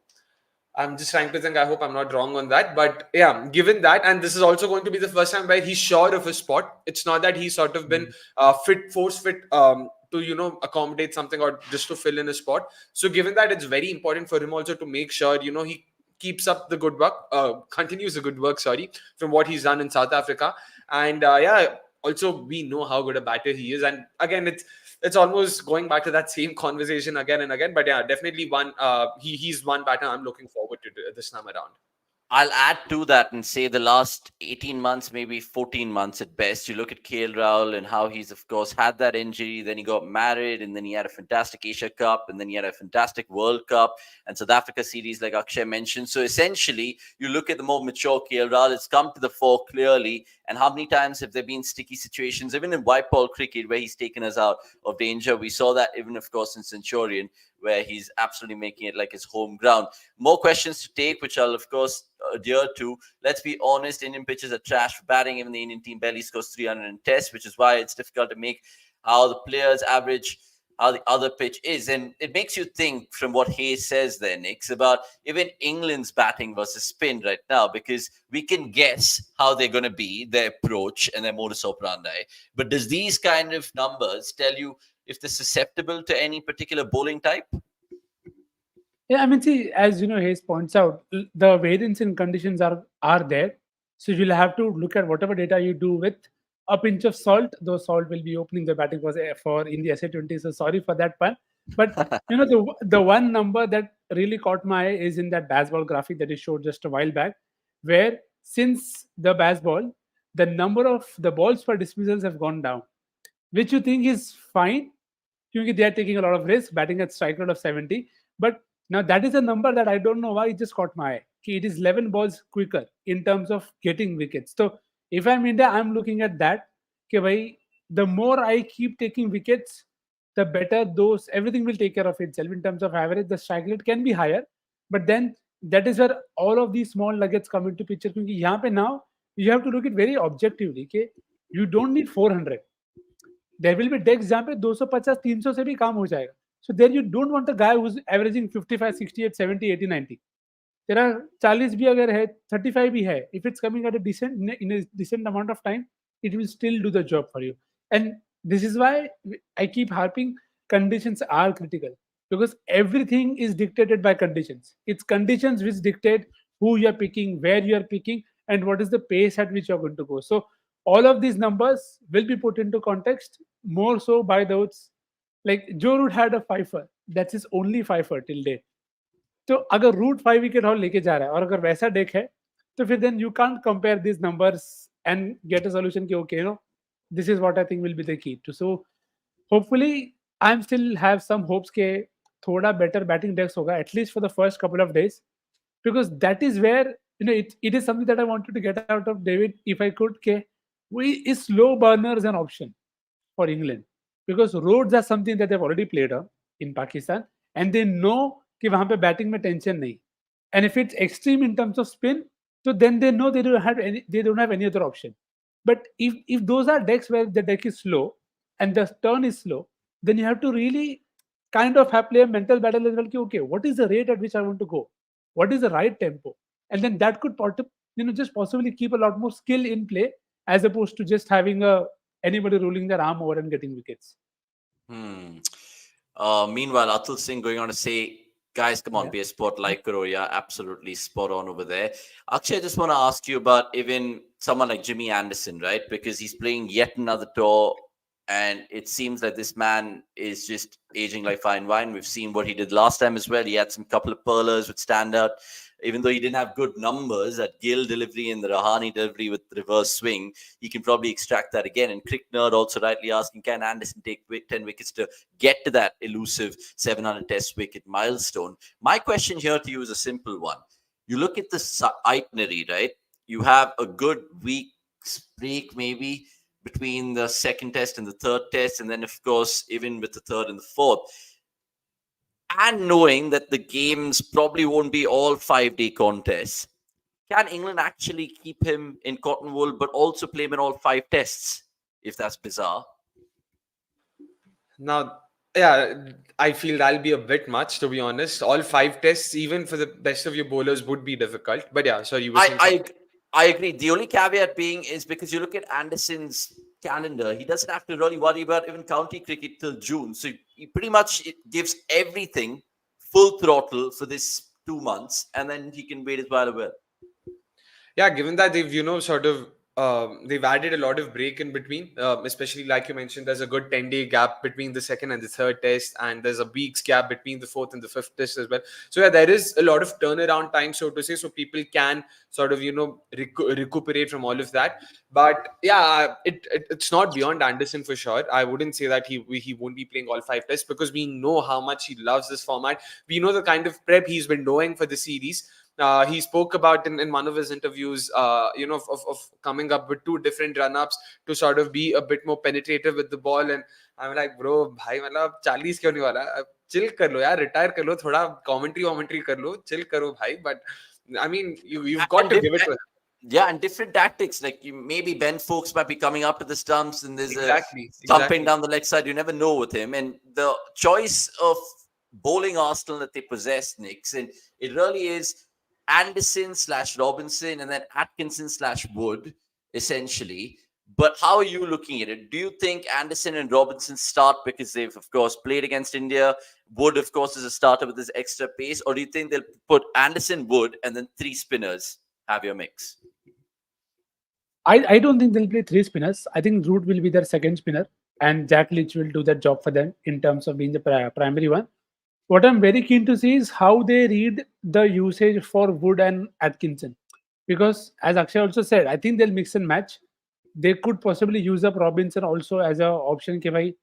I'm just trying to think, I hope I'm not wrong on that. But yeah, given that, and this is also going to be the first time where he's sure of his spot. It's not that he's sort of been force fit to accommodate something or just to fill in a spot. So given that, it's very important for him also to make sure he keeps up the good work, continues the good work, sorry, from what he's done in South Africa. And also we know how good a batter he is. And again, it's almost going back to that same conversation again and again. But yeah, definitely he's one batter I'm looking forward to this time around. I'll add to that and say the last 18 months, maybe 14 months at best. You look at KL Rahul and how he's, of course, had that injury. Then he got married, and then he had a fantastic Asia Cup, and then he had a fantastic World Cup and South Africa series, like Akshay mentioned. So essentially, you look at the more mature KL Rahul, it's come to the fore clearly. And how many times have there been sticky situations, even in white ball cricket, where he's taken us out of danger? We saw that even, of course, in Centurion, where he's absolutely making it like his home ground. More questions to take, which I'll, of course, adhere to. Let's be honest, Indian pitches are trash for batting. Even the Indian team barely scores 300 in tests, which is why it's difficult to make how the players average how the other pitch is. And it makes you think from what Hayes says there, Nix, about even England's batting versus spin right now, because we can guess how they're going to be, their approach and their modus operandi. But does these kind of numbers tell you if they're susceptible to any particular bowling type? Yeah, I mean, see, as Hayes points out, the variance in conditions are there. So you'll have to look at whatever data you do with a pinch of salt. Though salt will be opening the batting for in the SA20. So sorry for that pun. But the one number that really caught my eye is in that Bazball graphic that you showed just a while back, where since the Bazball, the number of the balls per dismissals have gone down, which you think is fine, because they are taking a lot of risk, batting at strike rate of 70. But now that is a number that I don't know why it just caught my eye. It is 11 balls quicker in terms of getting wickets. So if I'm India, I'm looking at that. Okay, bhai, the more I keep taking wickets, the better everything will take care of itself in terms of average. The strike rate can be higher, but then that is where all of these small nuggets come into picture. Because now you have to look at very objectively. Okay, you don't need 400. There will be decks जहाँ पे 250 300 से भी काम हो जाएगा. So there you don't want a guy who's averaging 55, 68, 70, 80, 90. तेरा 40 भी अगर है, 35 भी है, if it's coming at a decent amount of time, it will still do the job for you. And this is why I keep harping, conditions are critical, because everything is dictated by conditions. It's conditions which dictate who you're picking, where you're picking, and what is the pace at which you're going to go. So all of these numbers will be put into context more so by those, like Joe Root had a fifer. That's his only fifer till date. तो अगर root 5 wicket haul लेके जा रहा है और अगर वैसा deck है, तो फिर then you can't compare this numbers and get a solution कि okay this is what I think will be the key to. So hopefully I am still have some hopes के थोड़ा बेटर बैटिंग डेक्स होगा at least for the first couple of days, because that is where it is something that I wanted to get out of David if I could. Is slow burners an option for England? Because roads are something that they've already played on in Pakistan, and they know कि वहां पे batting में tension नहीं. And if it's extreme in terms of spin, so then they know they don't have any other option. But if those are decks where the deck is slow and the turn is slow, then you have to really kind of play a mental battle as well. Okay, what is the rate at which I want to go? What is the right tempo? And then that could just possibly keep a lot more skill in play, as opposed to just having anybody rolling their arm over and getting wickets. Meanwhile, Atul Singh going on to say, guys, come on, be a sport like Karo. Yeah, absolutely spot on over there. Akshay, I just want to ask you about even someone like Jimmy Anderson, right? Because he's playing yet another tour, and it seems that this man is just aging like fine wine. We've seen what he did last time as well. He had some couple of pearlers with stand out. Even though he didn't have good numbers, that Gill delivery and the Rahani delivery with reverse swing, he can probably extract that again. And Crick Nerd also rightly asking, can Anderson take 10 wickets to get to that elusive 700 test wicket milestone? My question here to you is a simple one. You look at the itinerary, right? You have a good week's break maybe between the second test and the third test. And then, of course, even with the third and the fourth. And knowing that the games probably won't be all 5-day contests, can England actually keep him in cotton wool but also play him in all 5 tests, if that's bizarre? Now, yeah, I feel that'll be a bit much, to be honest. All 5 tests, even for the best of your bowlers, would be difficult. But yeah, sorry, you were saying something. I agree. The only caveat being is because you look at Anderson's calendar. He doesn't have to really worry about even county cricket till June. So he pretty much gives everything full throttle for this 2 months, and then he can wait his while well. Yeah, given that they've sort of they've added a lot of break in between, especially like you mentioned, there's a good 10-day gap between the second and the third test, and there's a week's gap between the fourth and the fifth test as well. So yeah, there is a lot of turnaround time, so to say, so people can sort of recuperate from all of that. But yeah, it's not beyond Anderson for sure. I wouldn't say that he won't be playing all 5 tests, because we know how much he loves this format. We know the kind of prep he's been doing for the series. He spoke about in one of his interviews, of coming up with 2 different run-ups to sort of be a bit more penetrative with the ball. And I'm like, bro, bhai, मतलब 40 क्यों नहीं वाला? Chill कर लो यार, retire कर लो, थोड़ा commentary कर लो, chill करो भाई. But I mean, you've got to give it to him. Yeah, and different tactics. Like maybe Ben Foakes might be coming up to the stumps, and there's Exactly. a thumping down the leg side. You never know with him. And the choice of bowling arsenal that they possess, Nicks, and it really is Anderson/Robinson and then Atkinson/Wood, essentially. But how are you looking at it? Do you think Anderson and Robinson start because they've, of course, played against India? Wood, of course, is a starter with his extra pace. Or do you think they'll put Anderson, Wood, and then 3 spinners? Have your mix. I don't think they'll play 3 spinners. I think Root will be their second spinner, and Jack Leach will do that job for them in terms of being the primary one. What I'm very keen to see is how they read the usage for Wood and Atkinson. Because as Akshay also said, I think they'll mix and match. They could possibly use up Robinson also as an option. Do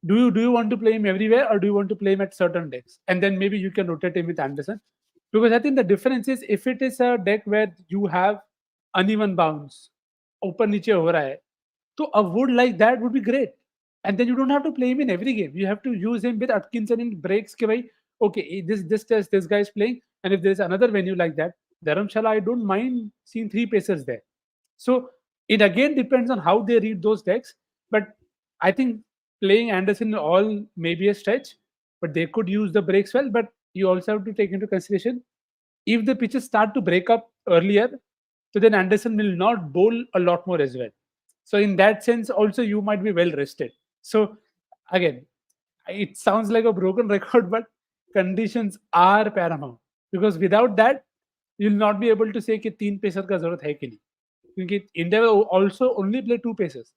you want to play him everywhere, or do you want to play him at certain decks? And then maybe you can rotate him with Anderson. Because I think the difference is, if it is a deck where you have uneven bounce, open niche ho raha hai, so a Wood like that would be great. And then you don't have to play him in every game. You have to use him with Atkinson in breaks. Okay, this test, this guy is playing. And if there's another venue like that, Dharamshala, I don't mind seeing 3 pacers there. So it again depends on how they read those decks. But I think playing Anderson all may be a stretch, but they could use the breaks well. But you also have to take into consideration, if the pitches start to break up earlier, so then Anderson will not bowl a lot more as well. So in that sense, also you might be well rested. So again, it sounds like a broken record, but conditions are paramount, because without that, you'll not be able to say कि 3 pacer का जरूरत है कि नहीं, क्योंकि India will also only play 2 pacers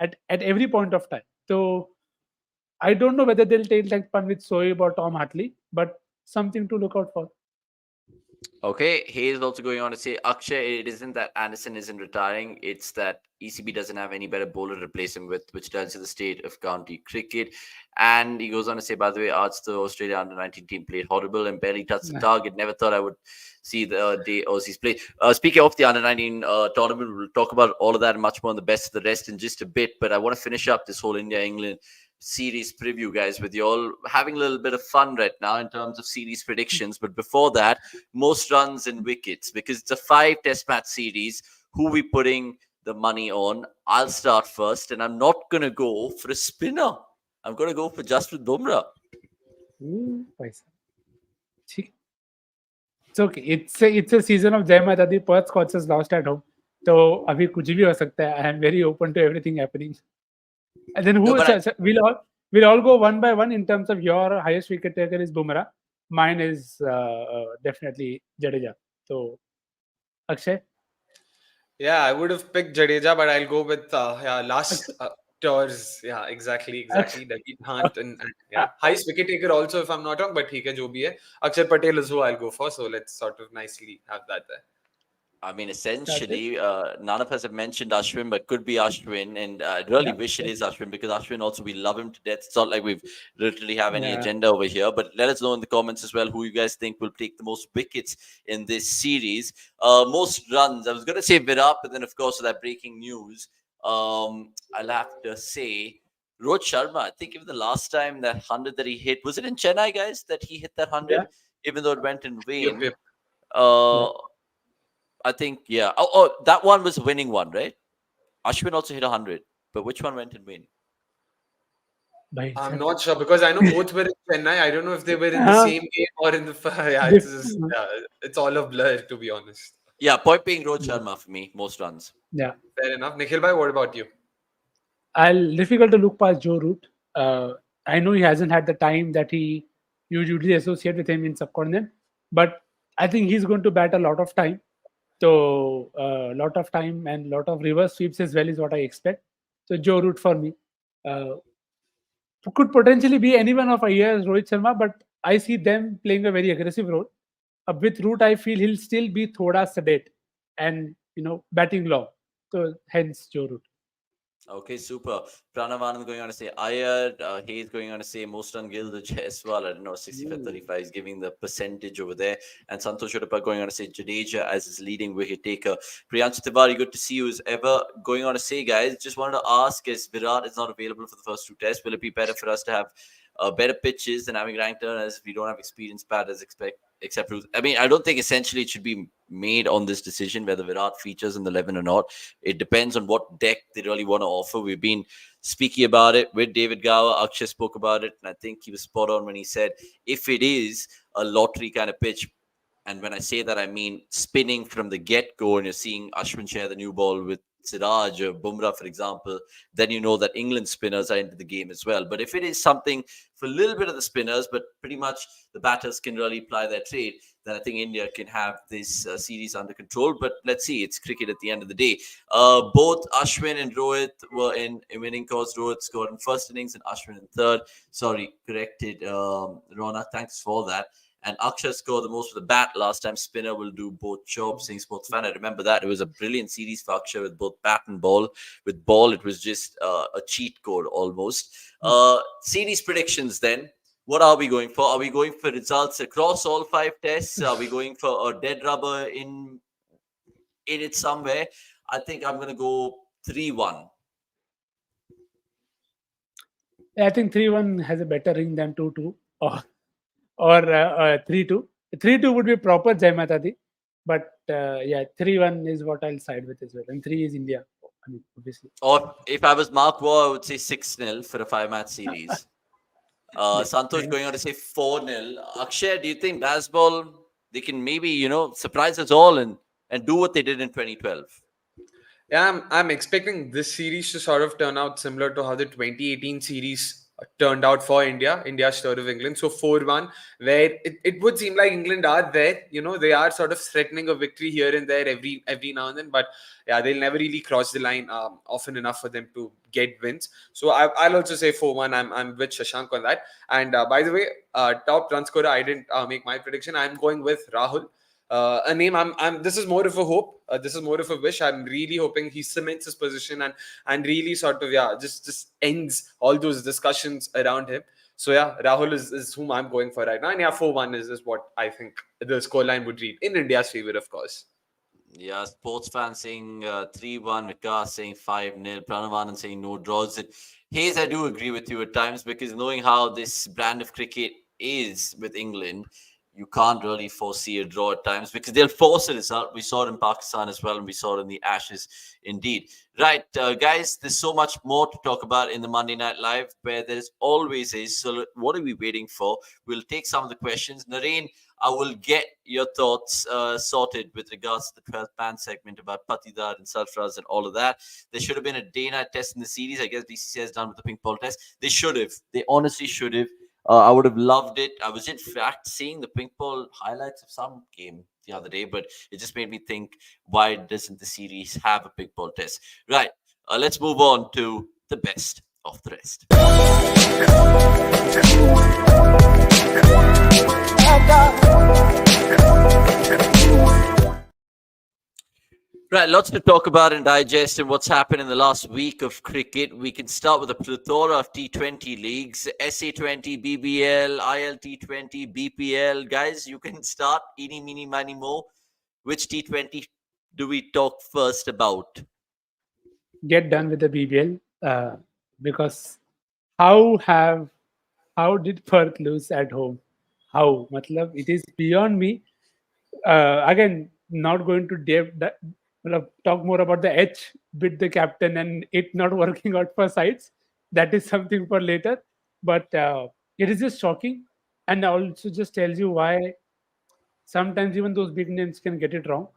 at every point of time. So I don't know whether they'll take that pun with Soeb or Tom Hartley, but something to look out for. Okay, he is also going on to say, Akshay, it isn't that Anderson isn't retiring, it's that ECB doesn't have any better bowler to replace him with, which tells you the state of county cricket. And he goes on to say, by the way, Arts, the Australia under-19 team played horrible and barely touched the target. Never thought I would see the day Aussies play. Speaking of the under-19 tournament, we'll talk about all of that and much more on the best of the rest in just a bit. But I want to finish up this whole India-England series preview, guys, with you all having a little bit of fun right now in terms of series predictions. But before that, most runs and wickets, because it's a 5 test match series. Who are we putting the money on? I'll start first, and I'm not going to go for a spinner. I'm going to go for Jasprit Bumrah. It's okay. It's a season of Jai Mata Di. Perth Scorchers lost at home. So abhi kuch bhi ho sakta hai. I am very open to everything happening. And then we'll all go one by one in terms of your highest wicket taker is Bumrah. Mine is definitely Jadeja. So Akshay? Yeah, I would have picked Jadeja, but I'll go with last tours. Yeah, exactly. David Hunt and highest wicket taker also, if I'm not wrong, but theek hai, jo bhi hai. Akshay Patel is who I'll go for. So let's sort of nicely have that there. I mean, essentially, none of us have mentioned Ashwin, but could be Ashwin. And I really wish it is Ashwin, because Ashwin also, we love him to death. It's not like we've literally have any agenda over here. But let us know in the comments as well who you guys think will take the most wickets in this series. Most runs. I was going to say Virat, but then, of course, with that breaking news, I'll have to say Rohit Sharma. I think even the last time that 100 that he hit, was it in Chennai, guys, that he hit that 100, even though it went in vain? Yep. I think, yeah. Oh, that one was a winning one, right? Ashwin also hit 100, but which one went in vain? I'm not sure, because I know both were in Chennai. I don't know if they were in the same game or in the. It's all a blur, to be honest. Yeah, point being Rohit Sharma for me, most runs. Yeah. Fair enough. Nikhil bhai, what about you? I'll difficult to look past Joe Root. I know he hasn't had the time that he you usually associate with him in subcontinent, but I think he's going to bat a lot of time. So a lot of time and lot of reverse sweeps as well is what I expect. So Joe Root for me uh, could potentially be anyone of a year as Rohit Sharma, but I see them playing a very aggressive role. With Root, I feel he'll still be thoda sedate and batting low. So hence Joe Root. Okay, super. Pranav Anand going on to say Iyer. Hayes going on to say most ungilded as well. I don't know, 65-35 is giving the percentage over there. And Santosh Uddappa going on to say Jadeja as his leading wicket taker. Priyansh Tiwari, good to see you as ever. Going on to say, guys, just wanted to ask, as Virat is not available for the first two tests, will it be better for us to have better pitches than having ranked turners if we don't have experienced batters except I mean, I don't think essentially it should be made on this decision whether Virat features in the 11 or not. It depends on what deck they really want to offer. We've been speaking about it with David Gower. Akshay spoke about it, and I think he was spot on when he said if it is a lottery kind of pitch, and when I say that, I mean spinning from the get-go, and you're seeing Ashwin share the new ball with Siraj or Bumrah, for example, then you know that England spinners are into the game as well. But if it is something for a little bit of the spinners, but pretty much the batters can really apply their trade, then I think India can have this series under control. But let's see, it's cricket at the end of the day. Both Ashwin and Rohit were in winning cause. Rohit scored in first innings and Ashwin in third. Sorry, corrected Rona. Thanks for that. And Akshay scored the most with the bat last time. Spinner will do both jobs. Saying sports fan, I remember that. It was a brilliant series for Akshay with both bat and ball. With ball, it was just a cheat code almost. Series predictions then. What are we going for? Are we going for results across all 5 tests? Are we going for a dead rubber in it somewhere? I think I'm going to go 3-1. I think 3-1 has a better ring than 2-2 or 3-2. 3-2 would be proper Jai Mata Di. But yeah, 3-1 is what I'll side with as well. And 3 is India, I mean, obviously. Or if I was Mark Waugh, I would say 6-0 for a 5-match series. Santosh going on to say 4-0. Akshay, do you think Bazball, they can maybe, surprise us all and do what they did in 2012? Yeah, I'm expecting this series to sort of turn out similar to how the 2018 series turned out for India's third of England. So 4-1, where it would seem like England are there. They are sort of threatening a victory here and there every now and then. But yeah, they'll never really cross the line often enough for them to get wins. So I'll also say 4-1. I'm with Shashank on that. And by the way, top run scorer, I didn't make my prediction. I'm going with Rahul. A name this is more of a hope, this is more of a wish. I'm really hoping he cements his position and really sort of just ends all those discussions around him. So yeah, Rahul is whom I'm going for right now. And yeah, 4-1 is what I think the scoreline would read in India's favor, of course. Yeah, sports fans saying 3-1, Vikas saying 5-0, Pranav saying no draws. Hayes, I do agree with you at times, because knowing how this brand of cricket is with England, you can't really foresee a draw at times because they'll force a result. We saw it in Pakistan as well, and we saw it in the Ashes indeed. Right, guys, there's so much more to talk about in the Monday Night Live, where there's always is. So what are we waiting for? We'll take some of the questions. Nareen, I will get your thoughts sorted with regards to the 12th man segment about Patidar and Sarfraz and all of that. There should have been a day-night test in the series. I guess BCCI has done with the pink ball test. They should have. They honestly should have. I would have loved it. I was in fact seeing the pink ball highlights of some game the other day, but it just made me think, why doesn't the series have a pink ball test? Right. Let's move on to the best of the rest. Right, lots to talk about and digest and what's happened in the last week of cricket. We can start with a plethora of T20 leagues, SA20, BBL, ILT20, BPL. Guys, you can start. Eeny, meeny, miny, mo. Which T20 do we talk first about? Get done with the BBL because how did Perth lose at home? How? Matlab, it is beyond me. Again, not going to talk more about the H with the captain and it not working out for sides. That is something for later. But it is just shocking, and also just tells you why sometimes even those big names can get it wrong.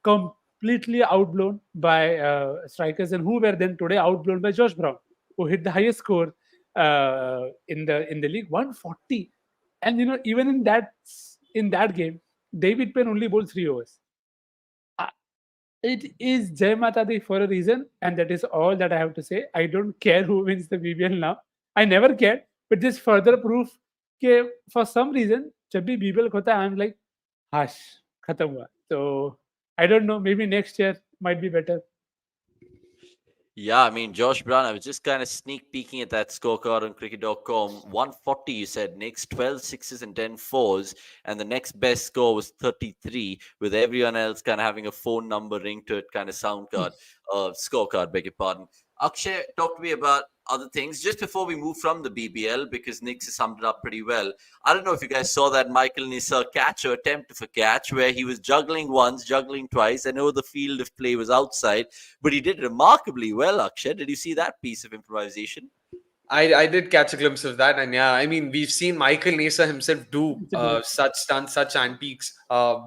Complete completely outblown by strikers, and who were then today outblown by Josh Brown, who hit the highest score in the league, 140. And even in that game, David Penn only bowled 3 overs. Uh, It is Jai Mata Di for a reason, and that is all that I have to say. I don't care who wins the BBL now. I never cared, but just further proof that for some reason, जब भी BBL होता है, I'm like, hush, खत्म हुआ. So I don't know. Maybe next year might be better. Yeah, I mean, Josh Brown, I was just kind of sneak peeking at that scorecard on cricket.com. 140, you said, Knicks, 12 sixes and 10 fours. And the next best score was 33, with everyone else kind of having a phone number ring to it, kind of sound card, scorecard, beg your pardon. Akshay, talk to me about other things just before we move from the BBL, because Knicks has summed it up pretty well. I don't know if you guys saw that Michael Nissa catch or attempt of a catch where he was juggling once, juggling twice. I know the field of play was outside, but he did remarkably well, Akshay. Did you see that piece of improvisation? I did catch a glimpse of that, and yeah, I mean, we've seen Michael Nesa himself do such stunts, such antiques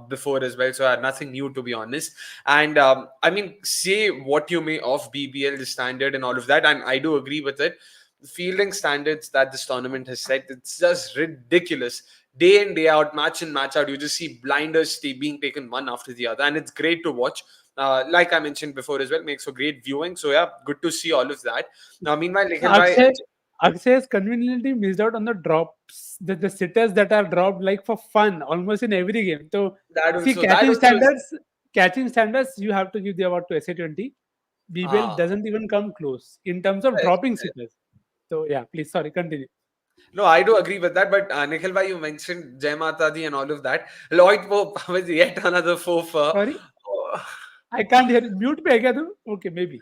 before as well. So nothing new, to be honest. And I mean, say what you may of BBL, the standard and all of that, and I do agree with it. The fielding standards that this tournament has set, it's just ridiculous. Day in, day out, match in, match out, you just see blinders being taken one after the other, and it's great to watch. Like I mentioned before as well, makes for great viewing. So yeah, good to see all of that. Now, meanwhile, Nikhil Akshay has conveniently missed out on the drops, the sitters that are dropped like for fun almost in every game. So see, catching standards, you have to give the award to SA20. BBL doesn't even come close in terms of dropping sitters. So yeah, please, sorry, continue. No, I do agree with that. But Nikhil bhai, you mentioned Jai Mata Di and all of that. Lloyd Pope was yet another fofo. Sorry, I can't hear. Mute पे है क्या तुम? Okay, maybe.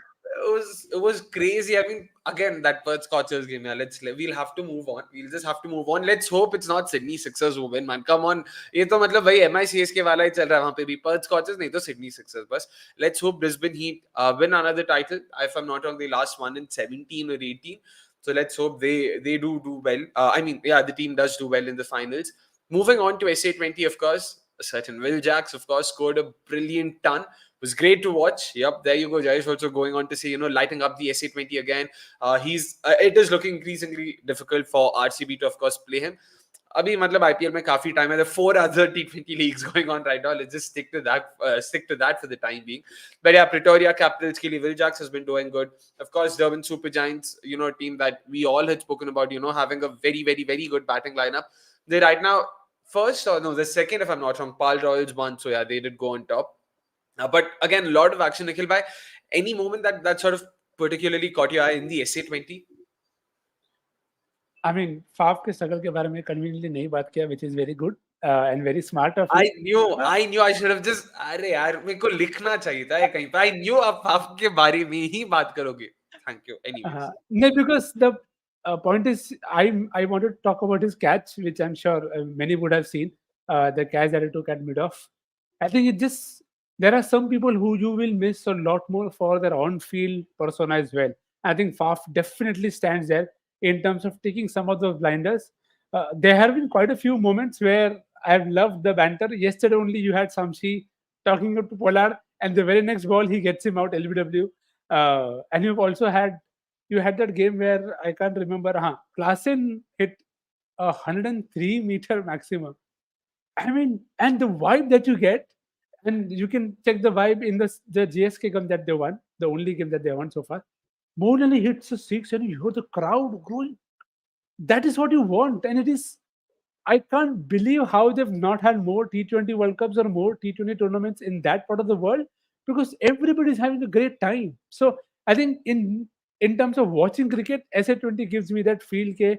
It was crazy. I mean, again, that Perth Scorchers game. Yeah, we'll have to move on. We'll just have to move on. Let's hope it's not Sydney Sixers who win, man. Come on, ये तो मतलब वही MICSK वाला ही चल रहा है वहाँ पे भी. Perth Scorchers नहीं तो Sydney Sixers बस. Let's hope Brisbane Heat win another title. If I'm not wrong, they last won in 17 or 18. So let's hope they do well. I mean, yeah, the team does do well in the finals. Moving on to SA20, of course. A certain Will Jacks, of course, scored a brilliant ton. It was great to watch. Yep, there you go. Jayesh also going on to say, lighting up the SA20 again. It is looking increasingly difficult for RCB to, of course, play him. अभी मतलब IPL में काफी time है. There are 4 other T20 leagues going on right now. Let's just stick to that for the time being. But yeah, Pretoria Capitals के लिए Will Jacks has been doing good. Of course, Durban Super Giants, a team that we all had spoken about, having a very, very, very good batting lineup. They right now the second, if I'm not wrong. Pal Royals won, so yeah, they did go on top. But again, a lot of action, Nikhil bhai. Any moment that sort of particularly caught your eye in the SA20? I mean, Faf के struggle के बारे में conveniently नहीं बात किया, which is very good and very smart of you. I knew I should have just अरे यार मेरे को लिखना चाहिए था कहीं पे. I knew आप Faf के बारे में ही बात करोगे. Thank you. Anyways. No, because the point is, I wanted to talk about his catch, which I'm sure many would have seen. The catch that he took at mid-off. I think there are some people who you will miss a lot more for their on-field persona as well. I think Faf definitely stands there in terms of taking some of those blinders. There have been quite a few moments where I've loved the banter. Yesterday only you had Samshi talking to Pollard, and the very next ball he gets him out LBW. And you had that game where I can't remember. Klaasen hit 103-meter maximum. I mean, and the vibe that you get, and you can check the vibe in the GSK game that they won, the only game that they won so far. Morley hits a 6 and you hear the crowd growing. That is what you want. And it is, I can't believe how they've not had more T20 World Cups or more T20 tournaments in that part of the world, because everybody's having a great time. So I think in terms of watching cricket, SA20 gives me that feel के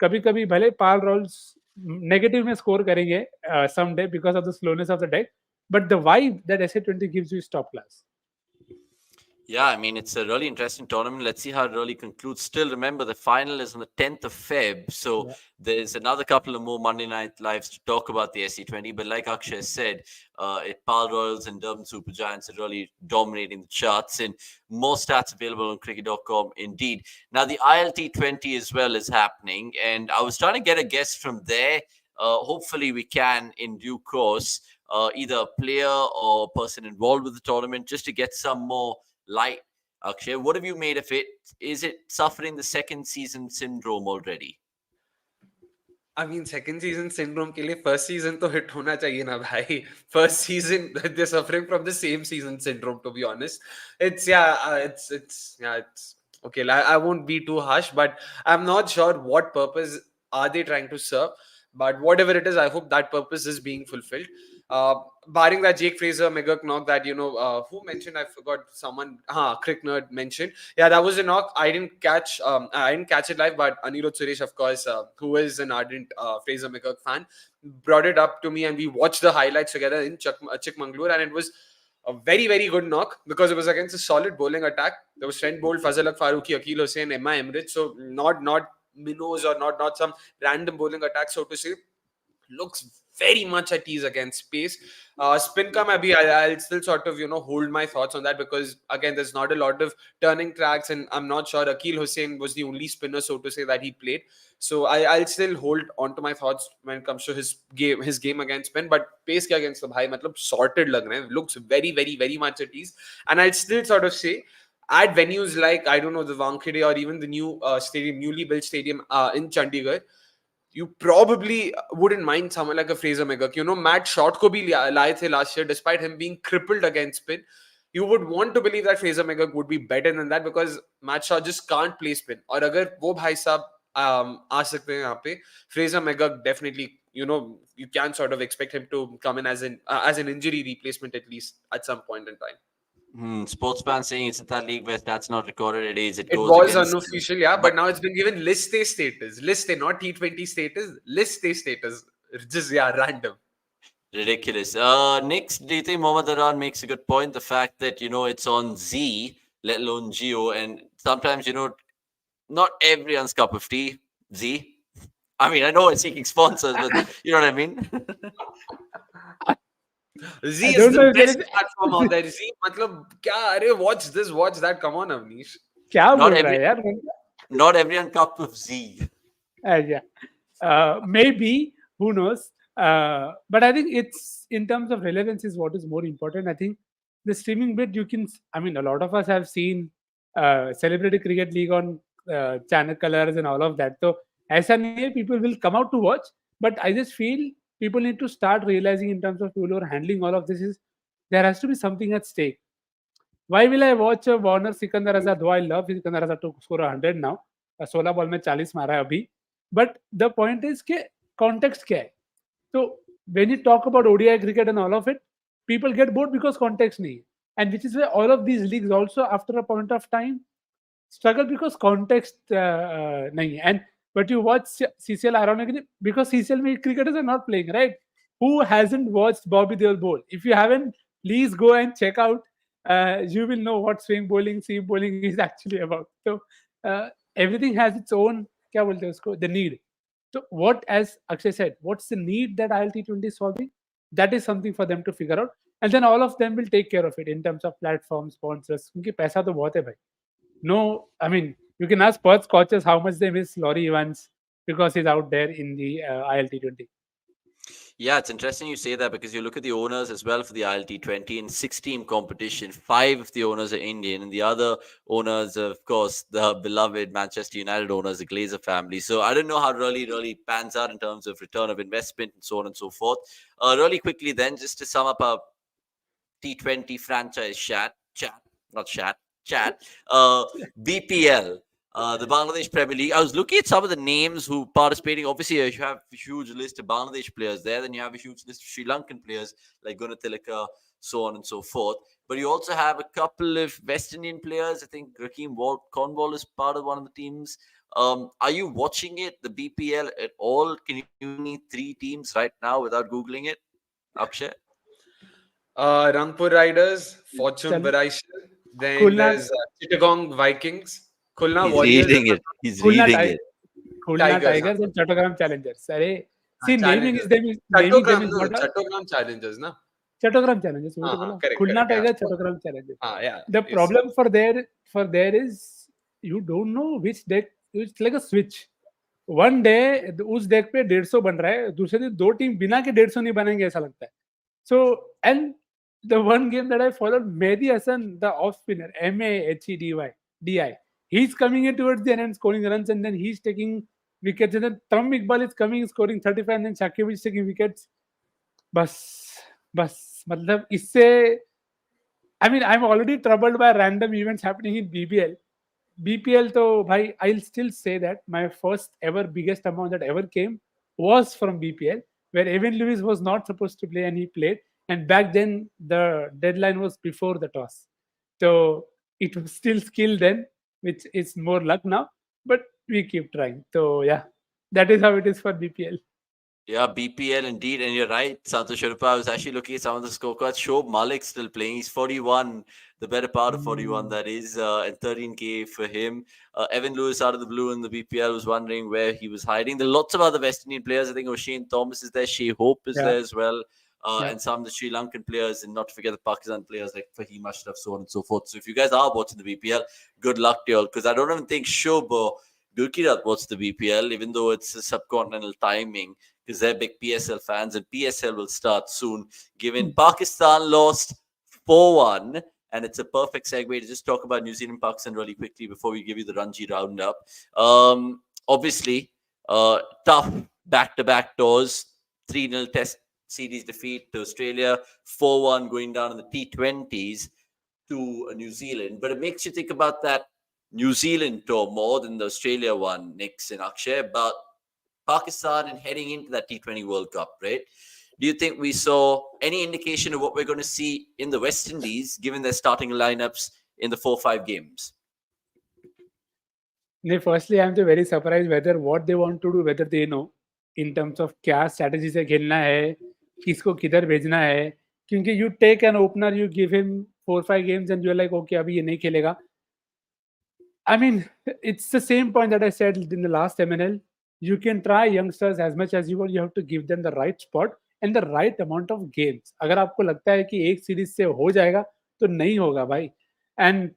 कभी-कभी भले Pal Rolls negative में score करेंगे someday because of the slowness of the deck, but the vibe that SA20 gives you is top class. Yeah, I mean, it's a really interesting tournament. Let's see how it really concludes. Still, remember, the final is on the 10th of Feb. So there's another couple of more Monday Night Lives to talk about the SC20. But like Akshay said, Pal Royals and Durban Super Giants are really dominating the charts. And more stats available on cricket.com indeed. Now, the ILT20 as well is happening. And I was trying to get a guest from there. Hopefully we can in due course. either a player or person involved with the tournament, just to get some more light. Akshay, what have you made of it? Is it suffering the second season syndrome already? I mean, second season syndrome के लिए first season तो hit होना चाहिए ना भाई. First season they're suffering from the same season syndrome. To be honest, it's it's okay. I won't be too harsh, but I'm not sure what purpose are they trying to serve. But whatever it is, I hope that purpose is being fulfilled. Uh, Barring that Jake Fraser mega knock that who mentioned, I forgot, someone Crick Nerd mentioned. Yeah, that was a knock. I didn't catch it live, but Anirudh Suresh, of course, who is an ardent Fraser McGurk fan, brought it up to me, and we watched the highlights together in Chikmagalur, and it was a very, very good knock because it was against a solid bowling attack. There was Trent Bolt, Fazal Haq Farooqi, Akil Hussain, Emma Emirates, so not minnows or not some random bowling attack, so to say. Looks very much at ease against pace. Spin ka I'll still sort of hold my thoughts on that, because again there's not a lot of turning tracks, and I'm not sure Akil Hussain was the only spinner, so to say, that he played. So I'll still hold on to my thoughts when it comes to his game against spin. But pace ke against the bhai matlab sorted lag rahe hain, looks very, very, very much at ease. And I'll still sort of say, at venues like, I don't know, the Wankhede or even the newly built stadium in Chandigarh, you probably wouldn't mind someone like a Fraser McGurk. Matt Short ko bhi laye the last year, despite him being crippled against spin. You would want to believe that Fraser McGurk would be better than that, because Matt Short just can't play spin. Or agar wo bhai sahab aa sakte hain yahan pe, Fraser McGurk definitely, you can sort of expect him to come in as an injury replacement, at least at some point in time. Sports fans saying it's in that league where that's not recorded. It is. It goes was against, unofficial, yeah, but now it's been given list A status. List A, not T20 status. List A status. Just random. Ridiculous. Next, do you think Mohammad Aran makes a good point? The fact that it's on Z, let alone Geo, and sometimes not everyone's cup of tea. Z. I mean, I know it's seeking sponsors, but you know what I mean. Z is the best platform out there. Z, matlab, kya, arey, watch this, watch that. Come on, Avnish. क्या बोल रहा है यार? Not everyone cup of Z. Yeah. Maybe, who knows? But I think it's, in terms of relevance, is what is more important. I think the streaming bit, I mean, a lot of us have seen Celebrity Cricket League on channel colors and all of that. So, aisa nahi hai, people will come out to watch. But I just feel people need to start realizing, in terms of people who are handling all of this, is there has to be something at stake. Why will I watch a Warner Sikandar Azad? Though I love Sikandar Azad to score 100 now. 16 ball में 40 मारा है अभी. But the point is कि context क्या है? So when you talk about ODI cricket and all of it, people get bored because context नहीं है. And which is why all of these leagues also, after a point of time, struggle because context nahi hai. And but you watch CCL ironically because CCL mein cricketers are not playing, right? Who hasn't watched Bobby Deol bowl? If you haven't, please go and check out. You will know what swing bowling, seam bowling is actually about. So everything has its own, kya bolte usko, the need. So what, as Akshay said, what's the need that ILT20 is solving? That is something for them to figure out. And then all of them will take care of it in terms of platforms, sponsors. Kyunki paisa to bahut hai bhai. No, I mean, you can ask Perth coaches how much they miss Laurie Evans because he's out there in the ILT20. Yeah, it's interesting you say that, because you look at the owners as well for the ILT20 in 6-team competition. 5 of the owners are Indian, and the other owners, of course, the beloved Manchester United owners, the Glazer family. So I don't know how really pans out in terms of return of investment and so on and so forth. Really quickly then, just to sum up our T20 franchise chat. BPL. The Bangladesh Premier League. I was looking at some of the names who participating. Obviously, you have a huge list of Bangladesh players there. Then you have a huge list of Sri Lankan players like Gunatilaka, so on and so forth. But you also have a couple of West Indian players. I think Rakeem Cornwall is part of one of the teams. Are you watching it, the BPL, at all? Can you give me 3 teams right now without Googling it? Akshay? Rangpur Riders, Fortune Baraishal. Then there's Chittagong Vikings. Khulna Warriors. He's reading it. Khulna Tigers and Chattogram Challengers. See, naming them is Chattogram Challengers, na? Chattogram Challengers. Khulna Tigers, Chattogram Challengers. The problem for there is you don't know which deck. It's like a switch. One day उस deck पे 150 बन रहा है, दूसरे दिन 2 team बिना के 150 नहीं बनेंगे ऐसा लगता है. So, and the one game that I followed, Mehdi Hassan, the off spinner, Mahedi, he's coming in towards the end and scoring runs, and then he's taking wickets. And then Tam Iqbal is coming, scoring 35, and then Shakib is taking wickets. Bas, मतलब इससे, I mean, I'm already troubled by random events happening in BBL. BPL, though, bhai, I'll still say that my first ever biggest amount that ever came was from BPL, where Evan Lewis was not supposed to play and he played. And back then, the deadline was before the toss. So it was still skill then, which is more luck now, but we keep trying. So, yeah, that is how it is for BPL. Yeah, BPL indeed, and you're right, Santosh Sharpa. I was actually looking at some of the scorecards. Shoaib Malik still playing. He's 41, the better part of 41, that is, and 13K for him. Evan Lewis out of the blue in the BPL was wondering where he was hiding. There are lots of other West Indian players. I think O'Shane Thomas is there. Shea Hope is there as well. And some of the Sri Lankan players, and not to forget the Pakistan players like Fahim Ashraf, so on and so forth. So if you guys are watching the BPL, good luck to you all, because I don't even think Shoaib or Gurkirat watch the BPL, even though it's a subcontinental timing, because they're big PSL fans, and PSL will start soon. Given Pakistan lost 4-1, and it's a perfect segue to just talk about New Zealand Pakistan really quickly before we give you the Ranji roundup. Obviously, tough back-to-back tours, 3-0 Test series defeat to Australia, 4-1 going down in the T20s to New Zealand. But it makes you think about that New Zealand tour more than the Australia one, Nix and Akshay, about Pakistan and heading into that T20 World Cup, right? Do you think we saw any indication of what we're going to see in the West Indies, given their starting lineups in the 4-5 games? Firstly, I'm very surprised whether what they want to do, whether they know in terms of क्या strategy से खेलना है, किसको किधर भेजना है, क्योंकि you take an opener, you give him 4-5 games and you're like, okay, अभी ये नहीं खेलेगा. I mean, it's the same point that I said in the last MNL. You can try youngsters as much as you want. You have to give them the right spot and the right amount of games. अगर आपको लगता है कि एक series से हो जाएगा तो नहीं होगा भाई. And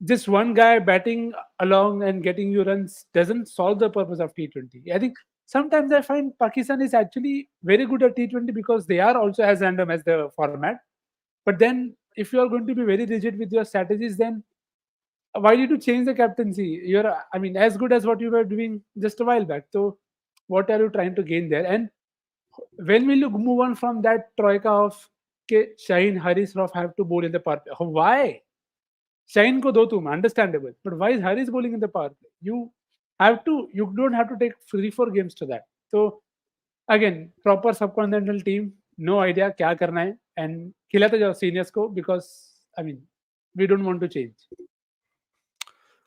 just one guy batting along and getting you runs doesn't solve the purpose of T20. I think sometimes I find Pakistan is actually very good at T20 because they are also as random as the format. But then if you are going to be very rigid with your strategies, then why did you change the captaincy? You're, I mean, as good as what you were doing just a while back. So what are you trying to gain there? And when will you move on from that troika of Shaheen, Haris, Rof have to bowl in the power play? Why? Shaheen ko do tum, understandable. But why is Haris bowling in the power play? You don't have to take 3-4 games to that. So again, proper subcontinental team, no idea kya karna hai, and khilate jao seniors ko, because I mean, we don't want to change.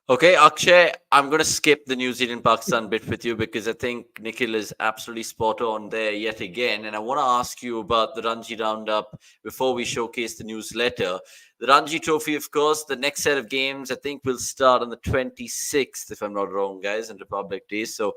Okay, Akshay, I'm going to skip the New Zealand Pakistan bit with you because I think Nikhil is absolutely spot on there yet again. And I want to ask you about the Ranji roundup before we showcase the newsletter. The Ranji Trophy, of course, the next set of games, I think, will start on the 26th, if I'm not wrong, guys, in Republic Day. So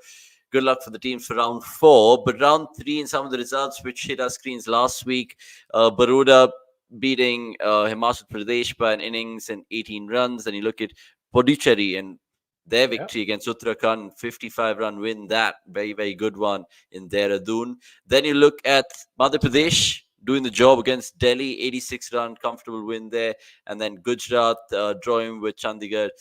good luck for the teams for round 4. But round 3 and some of the results which hit our screens last week, Baroda beating Himachal Pradesh by an innings and 18 runs. Then you look at Pondicherry and their victory against Uttarakhand, 55-run win. That very, very good one in Dehradun. Then you look at Madhya Pradesh doing the job against Delhi, 86-run comfortable win there. And then Gujarat drawing with Chandigarh,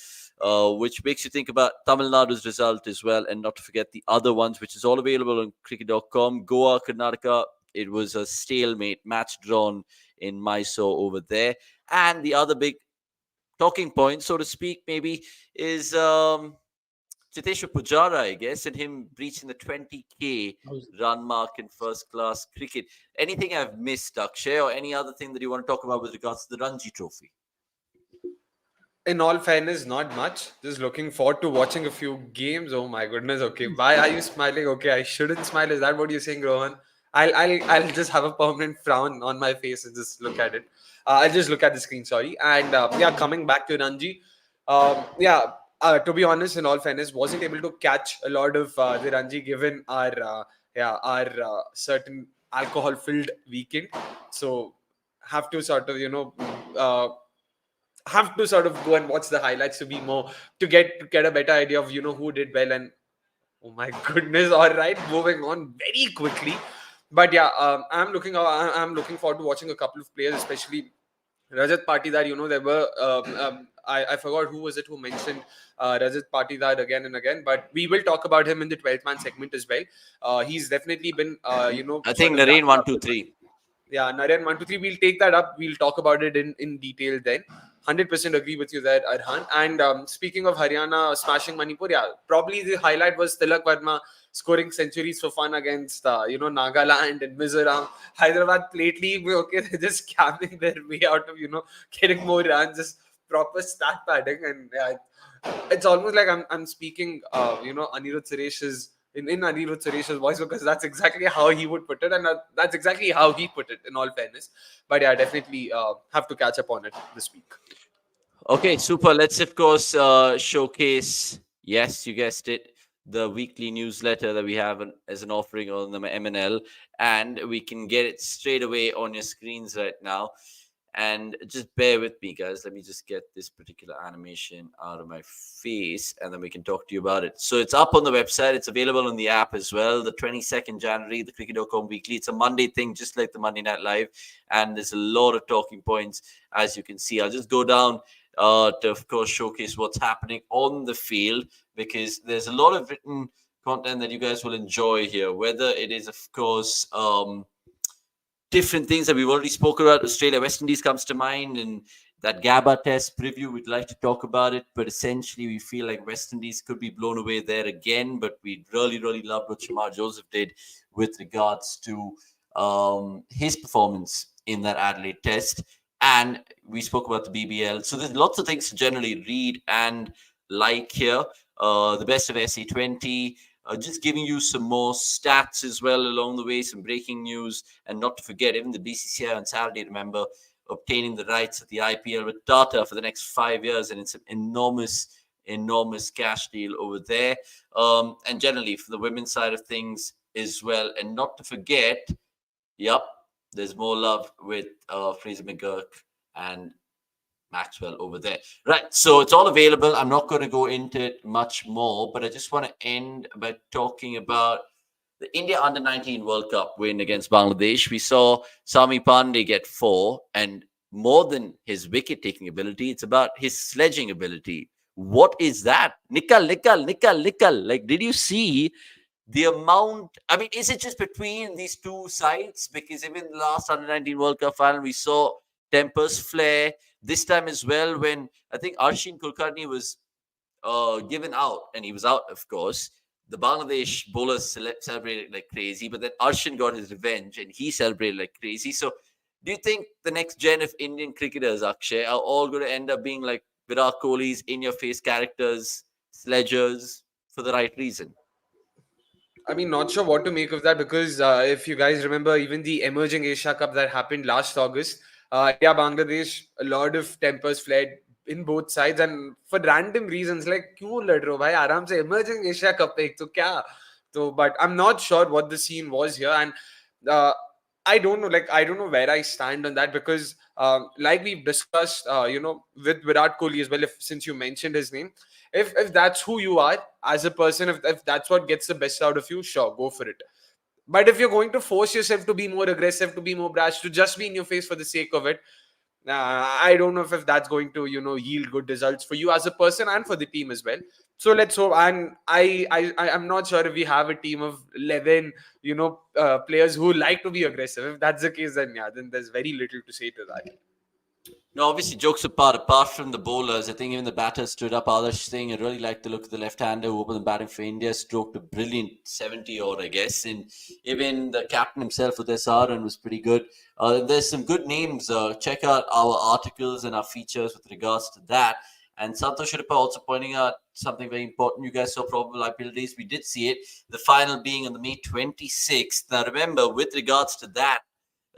which makes you think about Tamil Nadu's result as well. And not to forget the other ones, which is all available on cricket.com. Goa, Karnataka, it was a stalemate match drawn in Mysore over there. And the other big talking point, so to speak, maybe is Chiteshwar Pujara, I guess, and him breaching the 20K run mark in first class cricket. Anything I've missed, Akshay, or any other thing that you want to talk about with regards to the Ranji Trophy? In all fairness, not much. Just looking forward to watching a few games. Oh my goodness. Okay, why are you smiling? Okay, I shouldn't smile. Is that what you're saying, Rohan? I'll just have a permanent frown on my face and just look at it. I'll just look at the screen. Sorry. And coming back to Ranji. To be honest, in all fairness, wasn't able to catch a lot of the Ranji given our certain alcohol-filled weekend. So have to sort of have to sort of go and watch the highlights to get a better idea of who did well. And oh my goodness, all right, moving on very quickly. But yeah, I'm looking forward to watching a couple of players, especially Rajat Patidar. There were I forgot who was it who mentioned Rajat Patidar again and again, but we will talk about him in the 12th man segment as well. He's definitely been I sort think of Narain ramped up. 123. Yeah, Narayan 123. We'll take that up. We'll talk about it in detail then. 100% agree with you there, Arhan. And speaking of Haryana smashing Manipur, yeah, probably the highlight was Tilak Verma scoring centuries for fun against Nagaland and Mizoram. Hyderabad lately, okay, they're just scamming their way out of getting more runs, just proper stat padding, and yeah, it's almost like I'm speaking Anirudh Suresh's in Anirudh Suresh's voice, because that's exactly how he would put it, and that's exactly how he put it, in all fairness. But yeah, definitely have to catch up on it this week. Okay, super. Let's, of course, showcase, yes, you guessed it, the weekly newsletter that we have as an offering on the MNL. And we can get it straight away on your screens right now. And just bear with me, guys. Let me just get this particular animation out of my face, and then we can talk to you about it. So it's up on the website. It's available on the app as well. The 22nd January, the cricket.com weekly. It's a Monday thing, just like the Monday Night Live. And there's a lot of talking points, as you can see. I'll just go down to, of course, showcase what's happening on the field, because there's a lot of written content that you guys will enjoy here, whether it is, of course, different things that we've already spoken about. Australia, West Indies comes to mind, and that GABA test preview, we'd like to talk about it, but essentially we feel like West Indies could be blown away there again, but we really, really loved what Shamar Joseph did with regards to his performance in that Adelaide test. And we spoke about the BBL. So there's lots of things to generally read and like here. The best of SA20, just giving you some more stats as well along the way, some breaking news, and not to forget, even the BCCI on Saturday, remember, obtaining the rights of the IPL with Tata for the next 5 years, and it's an enormous cash deal over there. And generally, for the women's side of things as well, and not to forget, yep, there's more love with Fraser McGurk and Maxwell over there. Right. So it's all available. I'm not going to go into it much more, but I just want to end by talking about the India Under-19 World Cup win against Bangladesh. We saw Sami Pandey get 4, and more than his wicket-taking ability, it's about his sledging ability. What is that? Nikal. Like, did you see the amount? I mean, is it just between these two sides? Because even the last Under-19 World Cup final, we saw tempers flare. This time as well, when I think Arshin Kulkarni was given out, and he was out, of course, the Bangladesh bowlers celebrated like crazy, but then Arshin got his revenge and he celebrated like crazy. So do you think the next gen of Indian cricketers, Akshay, are all going to end up being like Virat Kohli's in-your-face characters, sledgers, for the right reason? I mean, not sure what to make of that, because if you guys remember, even the emerging Asia Cup that happened last August, India, Bangladesh, a lot of tempers flared in both sides, and for random reasons, like, क्यों लड़ रहे हो भाई, आराम से emerging Asia Cup है, तो क्या? So, but I'm not sure what the scene was here, and I don't know. Like, I don't know where I stand on that, because, like we've discussed, with Virat Kohli as well. If since you mentioned his name, if that's who you are as a person, if that's what gets the best out of you, sure, go for it. But if you're going to force yourself to be more aggressive, to be more brash, to just be in your face for the sake of it, I don't know if that's going to yield good results for you as a person and for the team as well. So let's hope. And I'm not sure if we have a team of 11 players who like to be aggressive. If that's the case, then yeah, then there's very little to say to that. No, obviously, jokes apart from the bowlers, I think even the batters stood up. Adarsh Singh, I really liked the look of the left-hander who opened the batting for India, stroked a brilliant 70-odd, I guess. And even the captain himself, Uday Saran, was pretty good. There's some good names. Check out our articles and our features with regards to that. And Santosh Sharpa also pointing out something very important. You guys saw probable IPL days. We did see it. The final being on the May 26th. Now, remember, with regards to that,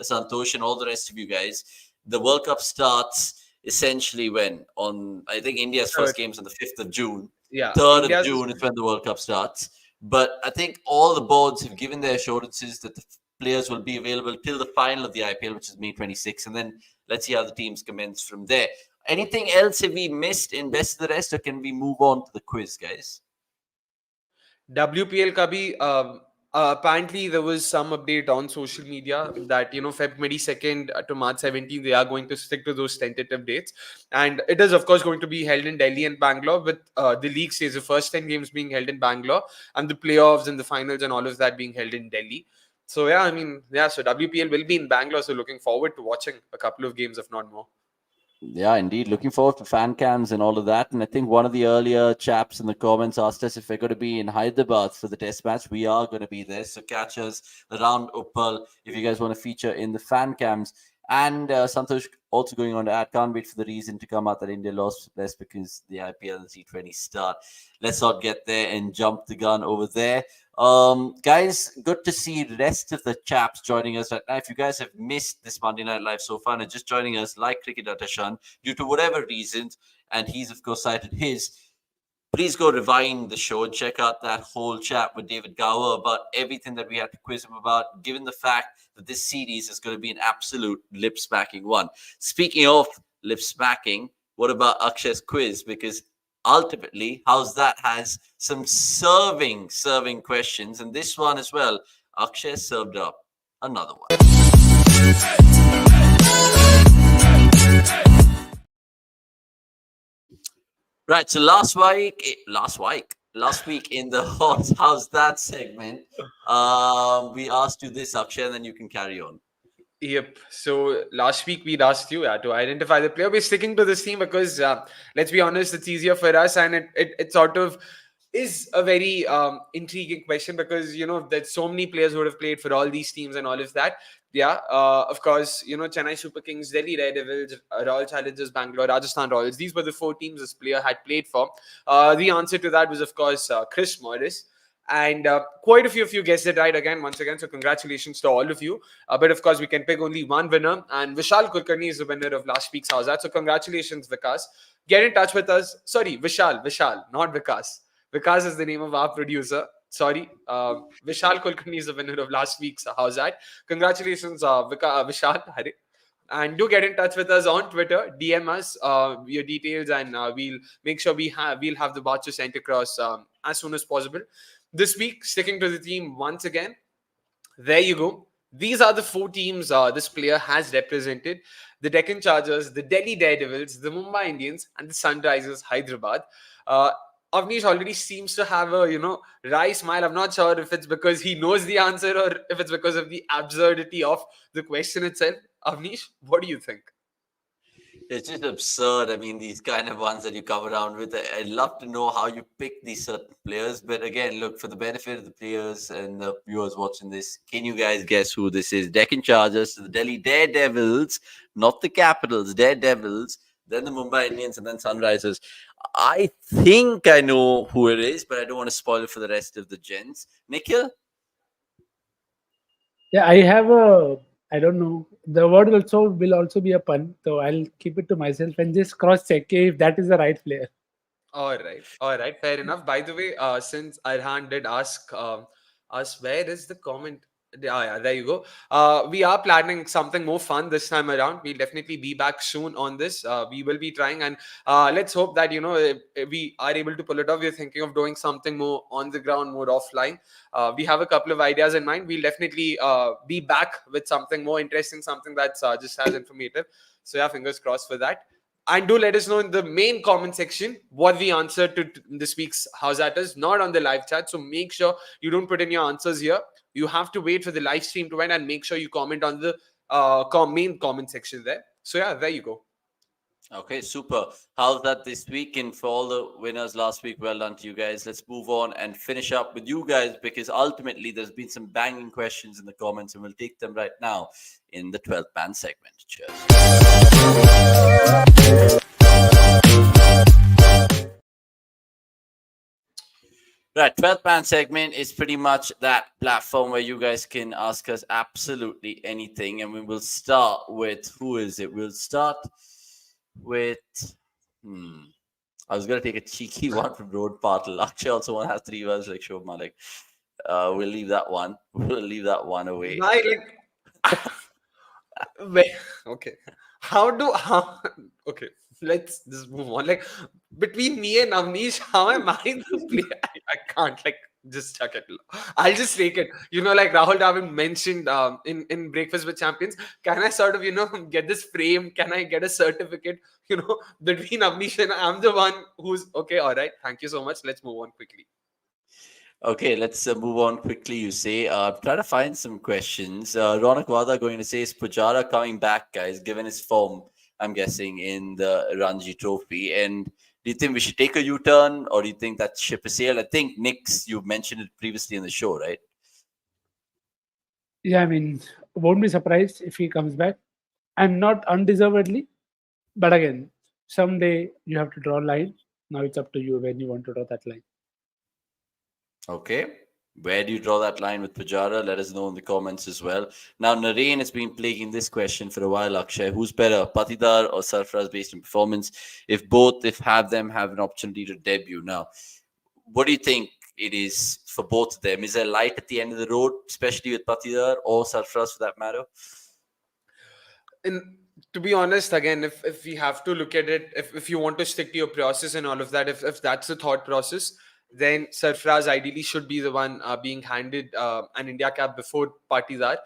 Santosh and all the rest of you guys, the World Cup starts essentially when? I think India's first game's on the 5th of June. Yeah. 3rd of June is when the World Cup starts. But I think all the boards have given their assurances that the players will be available till the final of the IPL, which is May 26th. And then let's see how the teams commence from there. Anything else have we missed in Best of the Rest, or can we move on to the quiz, guys? WPL का भी Apparently, there was some update on social media that Feb 22nd to March 17th they are going to stick to those tentative dates, and it is of course going to be held in Delhi and Bangalore. With the league stage, the first 10 games being held in Bangalore, and the playoffs and the finals and all of that being held in Delhi. So yeah, I mean, yeah. So WPL will be in Bangalore. So looking forward to watching a couple of games, if not more. Yeah, indeed. Looking forward to fan cams and all of that. And I think one of the earlier chaps in the comments asked us if we're going to be in Hyderabad for the test match. We are going to be there. So catch us around Uppal if you guys want to feature in the fan cams. And Santosh also going on to add, can't wait for the reason to come out that India lost less because the IPL and T20 start. Let's not get there and jump the gun over there. Guys, good to see the rest of the chaps joining us right now. If you guys have missed this Monday Night Live so far and are just joining us like cricket.com due to whatever reasons, and he's of course cited his, please go rewind the show and check out that whole chat with David Gower about everything that we had to quiz him about, given the fact that this series is going to be an absolute lip-smacking one. Speaking of lip-smacking, what about Akshay's quiz? Because ultimately, Howzzat has some serving questions, and this one as well, Akshay served up another one. Right, so last week in the Howzzat segment, we asked you this, Akshay, and then you can carry on. Yep. So last week we'd asked you to identify the player. We're sticking to this theme because let's be honest, it's easier for us, and it sort of is a very intriguing question because there's so many players who would have played for all these teams and all of that. Yeah, of course, Chennai Super Kings, Delhi Daredevils, Royal Challengers Bangalore, Rajasthan Royals. These were the 4 teams this player had played for. The answer to that was, of course, Chris Morris. And quite a few of you guessed it right once again. So congratulations to all of you. But of course, we can pick only one winner. And Vishal Kulkarni is the winner of last week's Howzzat. So congratulations, Vikas. Get in touch with us. Sorry, Vishal, not Vikas. Vikas is the name of our producer. Sorry. Vishal Kulkarni is the winner of last week's Howzzat. Congratulations, Vishal. And do get in touch with us on Twitter. DM us your details, and we'll make sure we'll have the voucher sent across as soon as possible. This week, sticking to the theme once again, there you go. These are the 4 teams this player has represented: the Deccan Chargers, the Delhi Daredevils, the Mumbai Indians, and the Sunrisers Hyderabad. Avnish already seems to have a wry smile. I'm not sure if it's because he knows the answer or if it's because of the absurdity of the question itself. Avnish, what do you think? It's just absurd. I mean, these kind of ones that you come around with. I'd love to know how you pick these certain players. But again, look, for the benefit of the players and the viewers watching this, can you guys guess who this is? Deccan Chargers, the Delhi Daredevils, not the Capitals, Daredevils, then the Mumbai Indians, and then Sunrisers. I think I know who it is, but I don't want to spoil it for the rest of the gents. Nikhil? Yeah, I have a. I don't know. The word will also be a pun, so I'll keep it to myself and just cross check if that is the right player. All right, fair enough. By the way, since Rehan did ask us, where is the comment? Yeah, there you go. We are planning something more fun this time around. We'll definitely be back soon on this. We will be trying, and let's hope that if we are able to pull it off. We're thinking of doing something more on the ground, more offline. We have a couple of ideas in mind. We'll definitely be back with something more interesting, something that's just as informative. So yeah, fingers crossed for that. And do let us know in the main comment section what the answer to this week's Howzzat is, not on the live chat. So make sure you don't put in your answers here. You have to wait for the live stream to end and make sure you comment on the main comment section there. So yeah, there you go. Okay, super. How's that this week? And for all the winners last week, well done to you guys. Let's move on and finish up with you guys because ultimately there's been some banging questions in the comments and we'll take them right now in the 12th man segment. Cheers. Right, 12th man segment is pretty much that platform where you guys can ask us absolutely anything. And we will start with, who is it? We'll start with, I was going to take a cheeky one from Road Patel. Actually, also one has 3 words like Shobh Malik. We'll leave that one. We'll leave that one away. Okay. Okay. Let's just move on. Like, between me and Avnish, how am I the player? I can't. Just chuck it. I'll just take it. Like Rahul Dravid mentioned in Breakfast with Champions. Can I sort of get this frame? Can I get a certificate? Between Avnish and I'm the one who's okay. All right. Thank you so much. Let's move on quickly. Okay, let's move on quickly. You say, try to find some questions. Ronak Wada going to say, is Pujara coming back, guys? Given his form, I'm guessing in the Ranji Trophy, and do you think we should take a U-turn, or do you think that ship is sailed? I think Nick's, you mentioned it previously in the show, right? Yeah, I mean, won't be surprised if he comes back, and not undeservedly. But again, someday you have to draw a line. Now it's up to you when you want to draw that line. Okay. Where do you draw that line with Pujara? Let us know in the comments as well. Now, Narain has been plaguing this question for a while, Akshay. Who's better, Patidar or Sarfaraz based on performance? If both, if have them have an opportunity to debut. Now, what do you think it is for both of them? Is there light at the end of the road, especially with Patidar or Sarfaraz for that matter? And to be honest, again, if we have to look at it, if you want to stick to your process and all of that, if that's the thought process, then Sarfaraz ideally should be the one being handed an India cap before Patidar.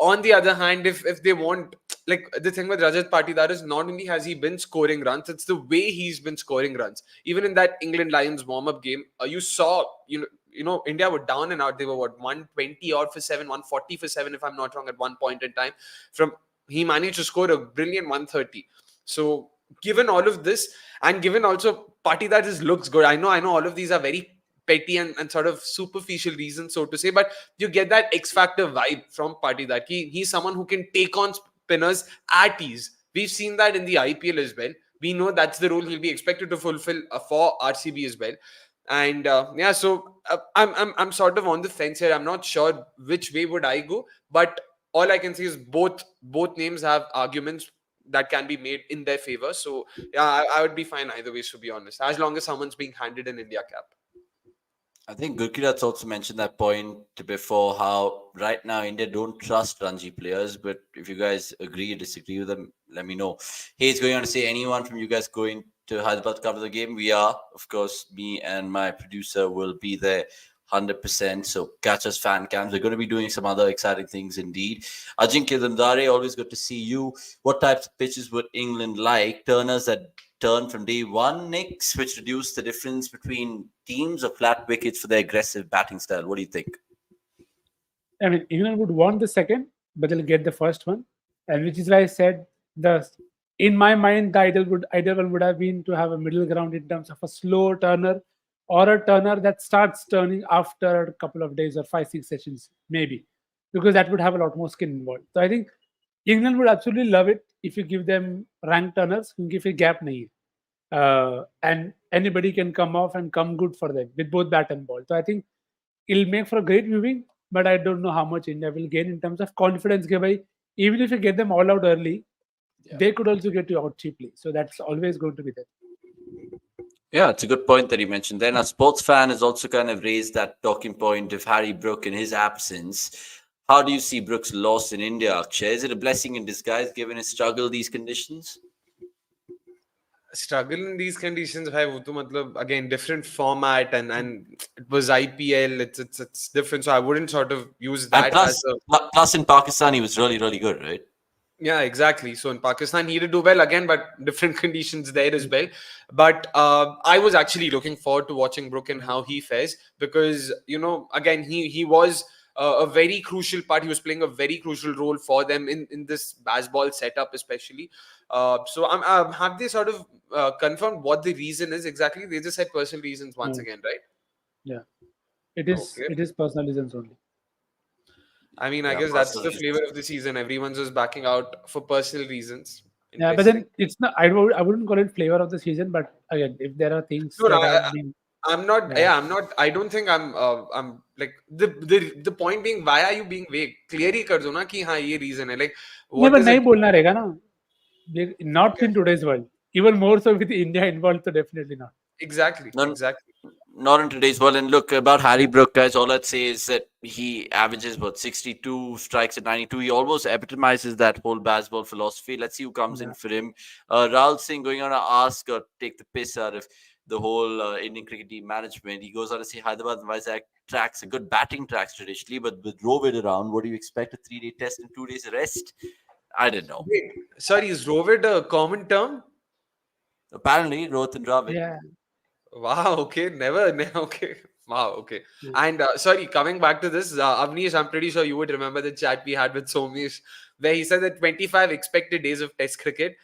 On the other hand, if they want, like the thing with Rajat Patidar is not only has he been scoring runs, it's the way he's been scoring runs. Even in that England Lions warm-up game, you saw, India were down and out. They were 120 odd for 7, 140 for 7, if I'm not wrong, at one point in time. He managed to score a brilliant 130. So given all of this, and given also Patidar just looks good. I know all of these are very petty and sort of superficial reasons, so to say, but you get that X Factor vibe from Patidar. He's someone who can take on spinners at ease. We've seen that in the IPL as well. We know that's the role he'll be expected to fulfill for RCB as well. And so I'm sort of on the fence here. I'm not sure which way would I go, but all I can say is both names have arguments that can be made in their favor. So yeah, I would be fine either way, to be honest, as long as someone's being handed an India cap. I think Gurkirat's also mentioned that point before, how right now India don't trust Ranji players. But if you guys agree or disagree with them, let me know. Hey, it's going on to say, anyone from you guys going to Hyderabad to cover the game? We are, of course, me and my producer will be there 100%. So catch us fan cams. We're going to be doing some other exciting things indeed. Ajinkya Dandare, always good to see you. What types of pitches would England like? Turners that turn from day one, Knicks, which reduce the difference between teams, or flat wickets for their aggressive batting style? What do you think? I mean, England would want the second, but they'll get the first one, and which is why I said in my mind, the ideal one would have been to have a middle ground in terms of a slow turner or a turner that starts turning after a couple of days or 5-6 sessions, maybe, because that would have a lot more skin involved. So I think England would absolutely love it if you give them rank turners, give a gap nahi and anybody can come off and come good for them with both bat and ball. So I think it'll make for a great viewing, but I don't know how much India will gain in terms of confidence. Even if you get them all out early, they could also get you out cheaply. So that's always going to be there. Yeah, it's a good point that you mentioned. Then a sports fan has also kind of raised that talking point of Harry Brook in his absence. How do you see Brook's loss in India, Akshay? Is it a blessing in disguise given his struggle these conditions? Struggle in these conditions, again, different format and it was IPL. It's different, so I wouldn't sort of use that plus in Pakistan he was really, really good, right? Yeah, exactly. So in Pakistan, he did do well again, but different conditions there as well. But I was actually looking forward to watching Brook and how he fares, because again, he was a very crucial part. He was playing a very crucial role for them in this Bazball setup, especially. So have they sort of confirmed what the reason is exactly? They just said personal reasons once again, right? Yeah, it is. Okay. It is personal reasons only. I mean, I guess that's the flavor of the season. Everyone's just backing out for personal reasons. Yeah, but then it's not. I wouldn't call it flavor of the season. But again, if there are things No, that have been, I'm not. Yeah, I'm not. I don't think I'm. I'm like the point being. Why are you being vague? Clearly, kar do na ki हाँ ये reason है. Like what what is नहीं it? बोलना रहेगा ना. Not in today's world. Even more so with India involved, so definitely not. Exactly. Not in today's world. And look, about Harry Brook, guys, all I'd say is that he averages 62 strikes at 92. He almost epitomizes that whole Bazball philosophy. Let's see who comes in for him. Rahul Singh going on to ask or take the piss out of the whole Indian cricket team management. He goes on to say Hyderabad and Vizag tracks are good batting tracks traditionally, but with Rohit around, what do you expect? A 3-day test and 2 days rest? I don't know. Wait, sorry, is Rovid a common term? Apparently, Rohit and Dravid. Yeah. Wow, okay, never, okay. Wow, okay. Yeah. And sorry, coming back to this, Avnish, I'm pretty sure you would remember the chat we had with Somesh, where he said that 25 expected days of Test cricket.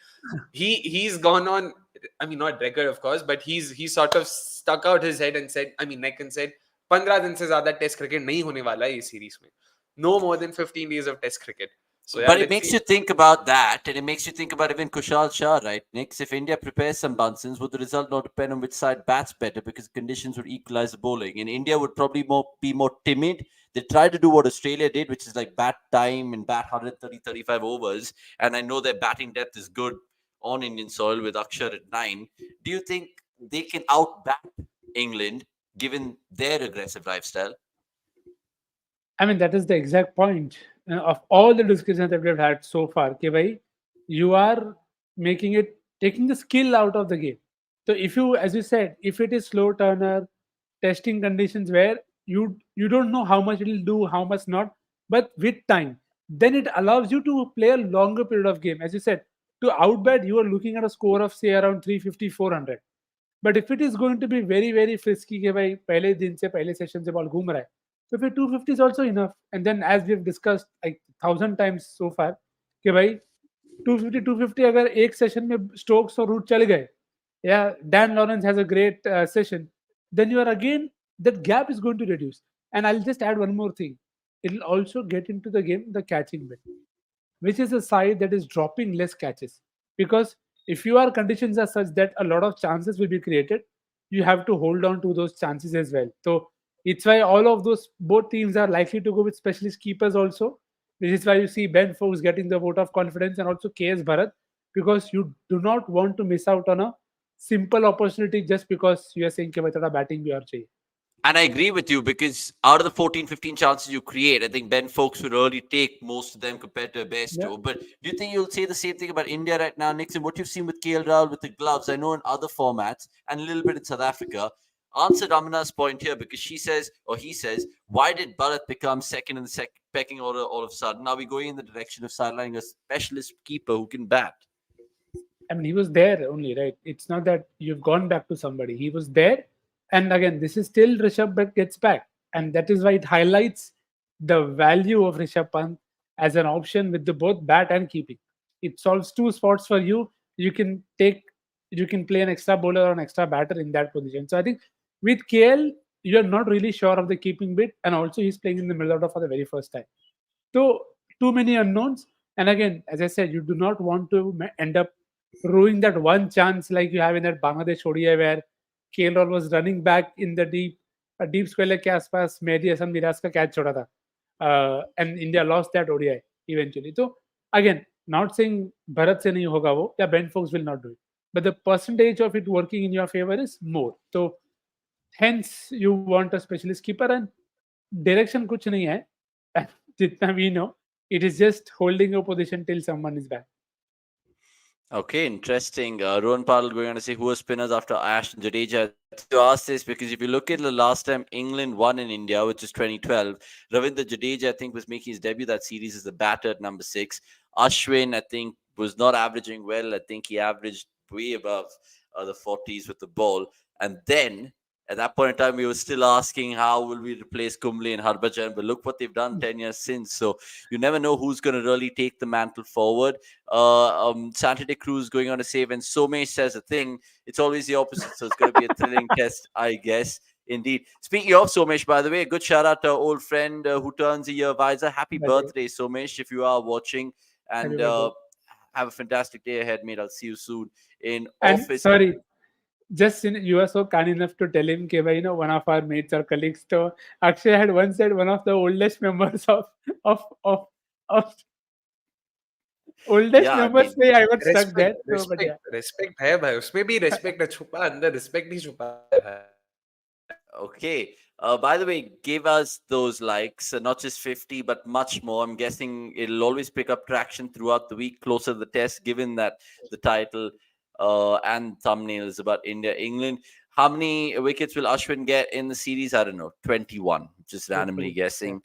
He's gone on, I mean, not record, of course, but he's sort of stuck out his head and said, I mean, neck and said, 15 दिन से ज़्यादा Test cricket नहीं होने वाला है इस series में. No more than 15 days of Test cricket. So yeah, But it let's makes see. you think about that, and it makes you think about even Kushal Shah, right, Nix? If India prepares some Bunsen, would the result not depend on which side bats better because conditions would equalize the bowling? And India would probably be more timid. They try to do what Australia did, which is like bat time and bat 130, 35 overs. And I know their batting depth is good on Indian soil with Akshar at 9. Do you think they can out-bat England given their aggressive lifestyle? I mean, that is the exact point of all the discussions that we've had so far. Ke bhai, you are making it taking the skill out of the game. So if you, as you said, if it is slow turner, testing conditions where you don't know how much it will do, how much not, but with time, then it allows you to play a longer period of game. As you said, to outbat, you are looking at a score of say around 350, 400. But if it is going to be very, very frisky, कि भाई पहले दिन से पहले session से ball घूम रहा है, तो फिर 250 is also enough. And then as we've discussed like 1,000 times so far, कि भाई 250 अगर एक सेशन में स्टोक्स और रूट चले गए, yeah, Dan Lawrence has a great session, then you are again, that gap is going to reduce. And I'll just add one more thing. It'll also get into the game, the catching bit, which is a side that is dropping less catches. Because if your conditions are such that a lot of chances will be created, you have to hold on to those chances as well. So it's why all of those both teams are likely to go with specialist keepers also, which is why you see Ben Foakes getting the vote of confidence and also KS Bharat, because you do not want to miss out on a simple opportunity just because you are saying कि भाई थोड़ा batting भी और चाहिए. And I agree with you because out of the 14, 15 chances you create, I think Ben Foakes would really take most of them compared to Bairstow. Yeah. But do you think you'll say the same thing about India right now, Nixon? What you've seen with KL Rahul with the gloves, I know in other formats and a little bit in South Africa. Answer Ramina's point here because she says, or he says, why did Bharat become second in the pecking order all of a sudden? Are we going in the direction of sidelining a specialist keeper who can bat? I mean, he was there only, right? It's not that you've gone back to somebody. He was there. And again, this is still Rishabh Pant gets back. And that is why it highlights the value of Rishabh Pant as an option with the both bat and keeping. It solves two spots for you. You can play an extra bowler or an extra batter in that position. So I think with KL, you're not really sure of the keeping bit. And also he's playing in the middle order for the very first time. So too many unknowns. And again, as I said, you do not want to end up ruining that one chance like you have in that Bangladesh ODI where KL was running back in the deep square के आसपास मेहदी हसन मिराज का catch छोड़ा था and India lost that ODI eventually. So again, not saying Bharat से नहीं होगा वो या Ben Foakes will not do it, but the percentage of it working in your favor is more. So hence you want a specialist keeper and direction कुछ नहीं है जितना we know. It is just holding your position till someone is back. Okay, interesting. Rohan Padal going on to say who are spinners after Ash and Jadeja. To ask this because if you look at the last time England won in India, which is 2012, Ravindra Jadeja I think was making his debut that series as a batter at number 6. Ashwin I think was not averaging well. I think he averaged way above the 40s with the ball. And then at that point in time, we were still asking how will we replace Kumble and Harbhajan. But look what they've done 10 years since. So you never know who's going to really take the mantle forward. Saturday Cruz going on to say when Somesh says a thing, it's always the opposite. So it's going to be a thrilling test, I guess. Indeed. Speaking of Somesh, by the way, a good shout out to our old friend who turns a year wiser. Happy birthday, Somesh, if you are watching. And have a fantastic day ahead, mate. I'll see you soon in office. Sorry. Just you are so kind enough to tell him that one of our mates or colleagues. So Akshay had once said one of the oldest members of oldest members. I was stuck there. Respect है भाई. उसमें भी respect है छुपा अंदर respect ही छुपा है. Okay. By the way, give us those likes, not just 50, but much more. I'm guessing it'll always pick up traction throughout the week, closer to the test, given that the title and thumbnail is about India, England. How many wickets will Ashwin get in the series? I don't know. 21. Just randomly Hopefully, guessing.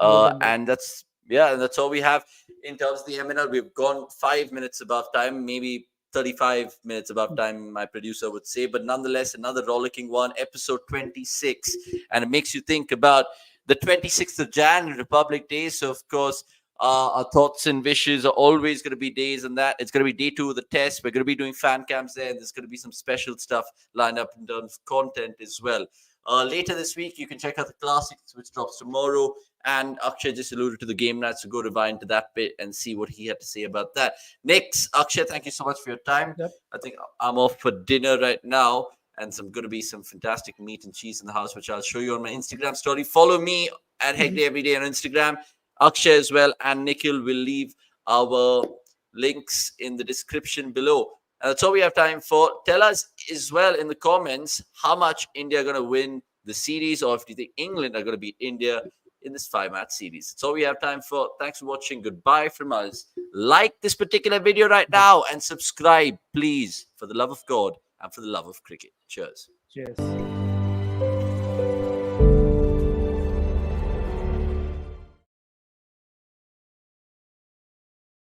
More than that. And that's all we have in terms of the MNL. We've gone 5 minutes above time, maybe 35 minutes above time, my producer would say, but nonetheless, another rollicking one, episode 26. And it makes you think about the 26th of Jan, Republic Day. So, of course, our thoughts and wishes are always going to be days on that. It's going to be day 2 of the test. We're going to be doing fan cams there, and there's going to be some special stuff lined up in terms of content as well. Later this week, you can check out the classics, which drops tomorrow. And Akshay just alluded to the game night, so go rewind to that bit and see what he had to say about that. Next, Akshay, thank you so much for your time. Yep. I think I'm off for dinner right now, and there's going to be some fantastic meat and cheese in the house, which I'll show you on my Instagram story. Follow me at Hegde every day on Instagram. Akshay as well, and Nikhil will leave our links in the description below. And that's all we have time for. Tell us as well in the comments how much India are going to win the series, or if you think England are going to beat India in this 5-match series. That's all we have time for. Thanks for watching. Goodbye from us. Like this particular video right now and subscribe, please, for the love of God and for the love of cricket. Cheers. Cheers.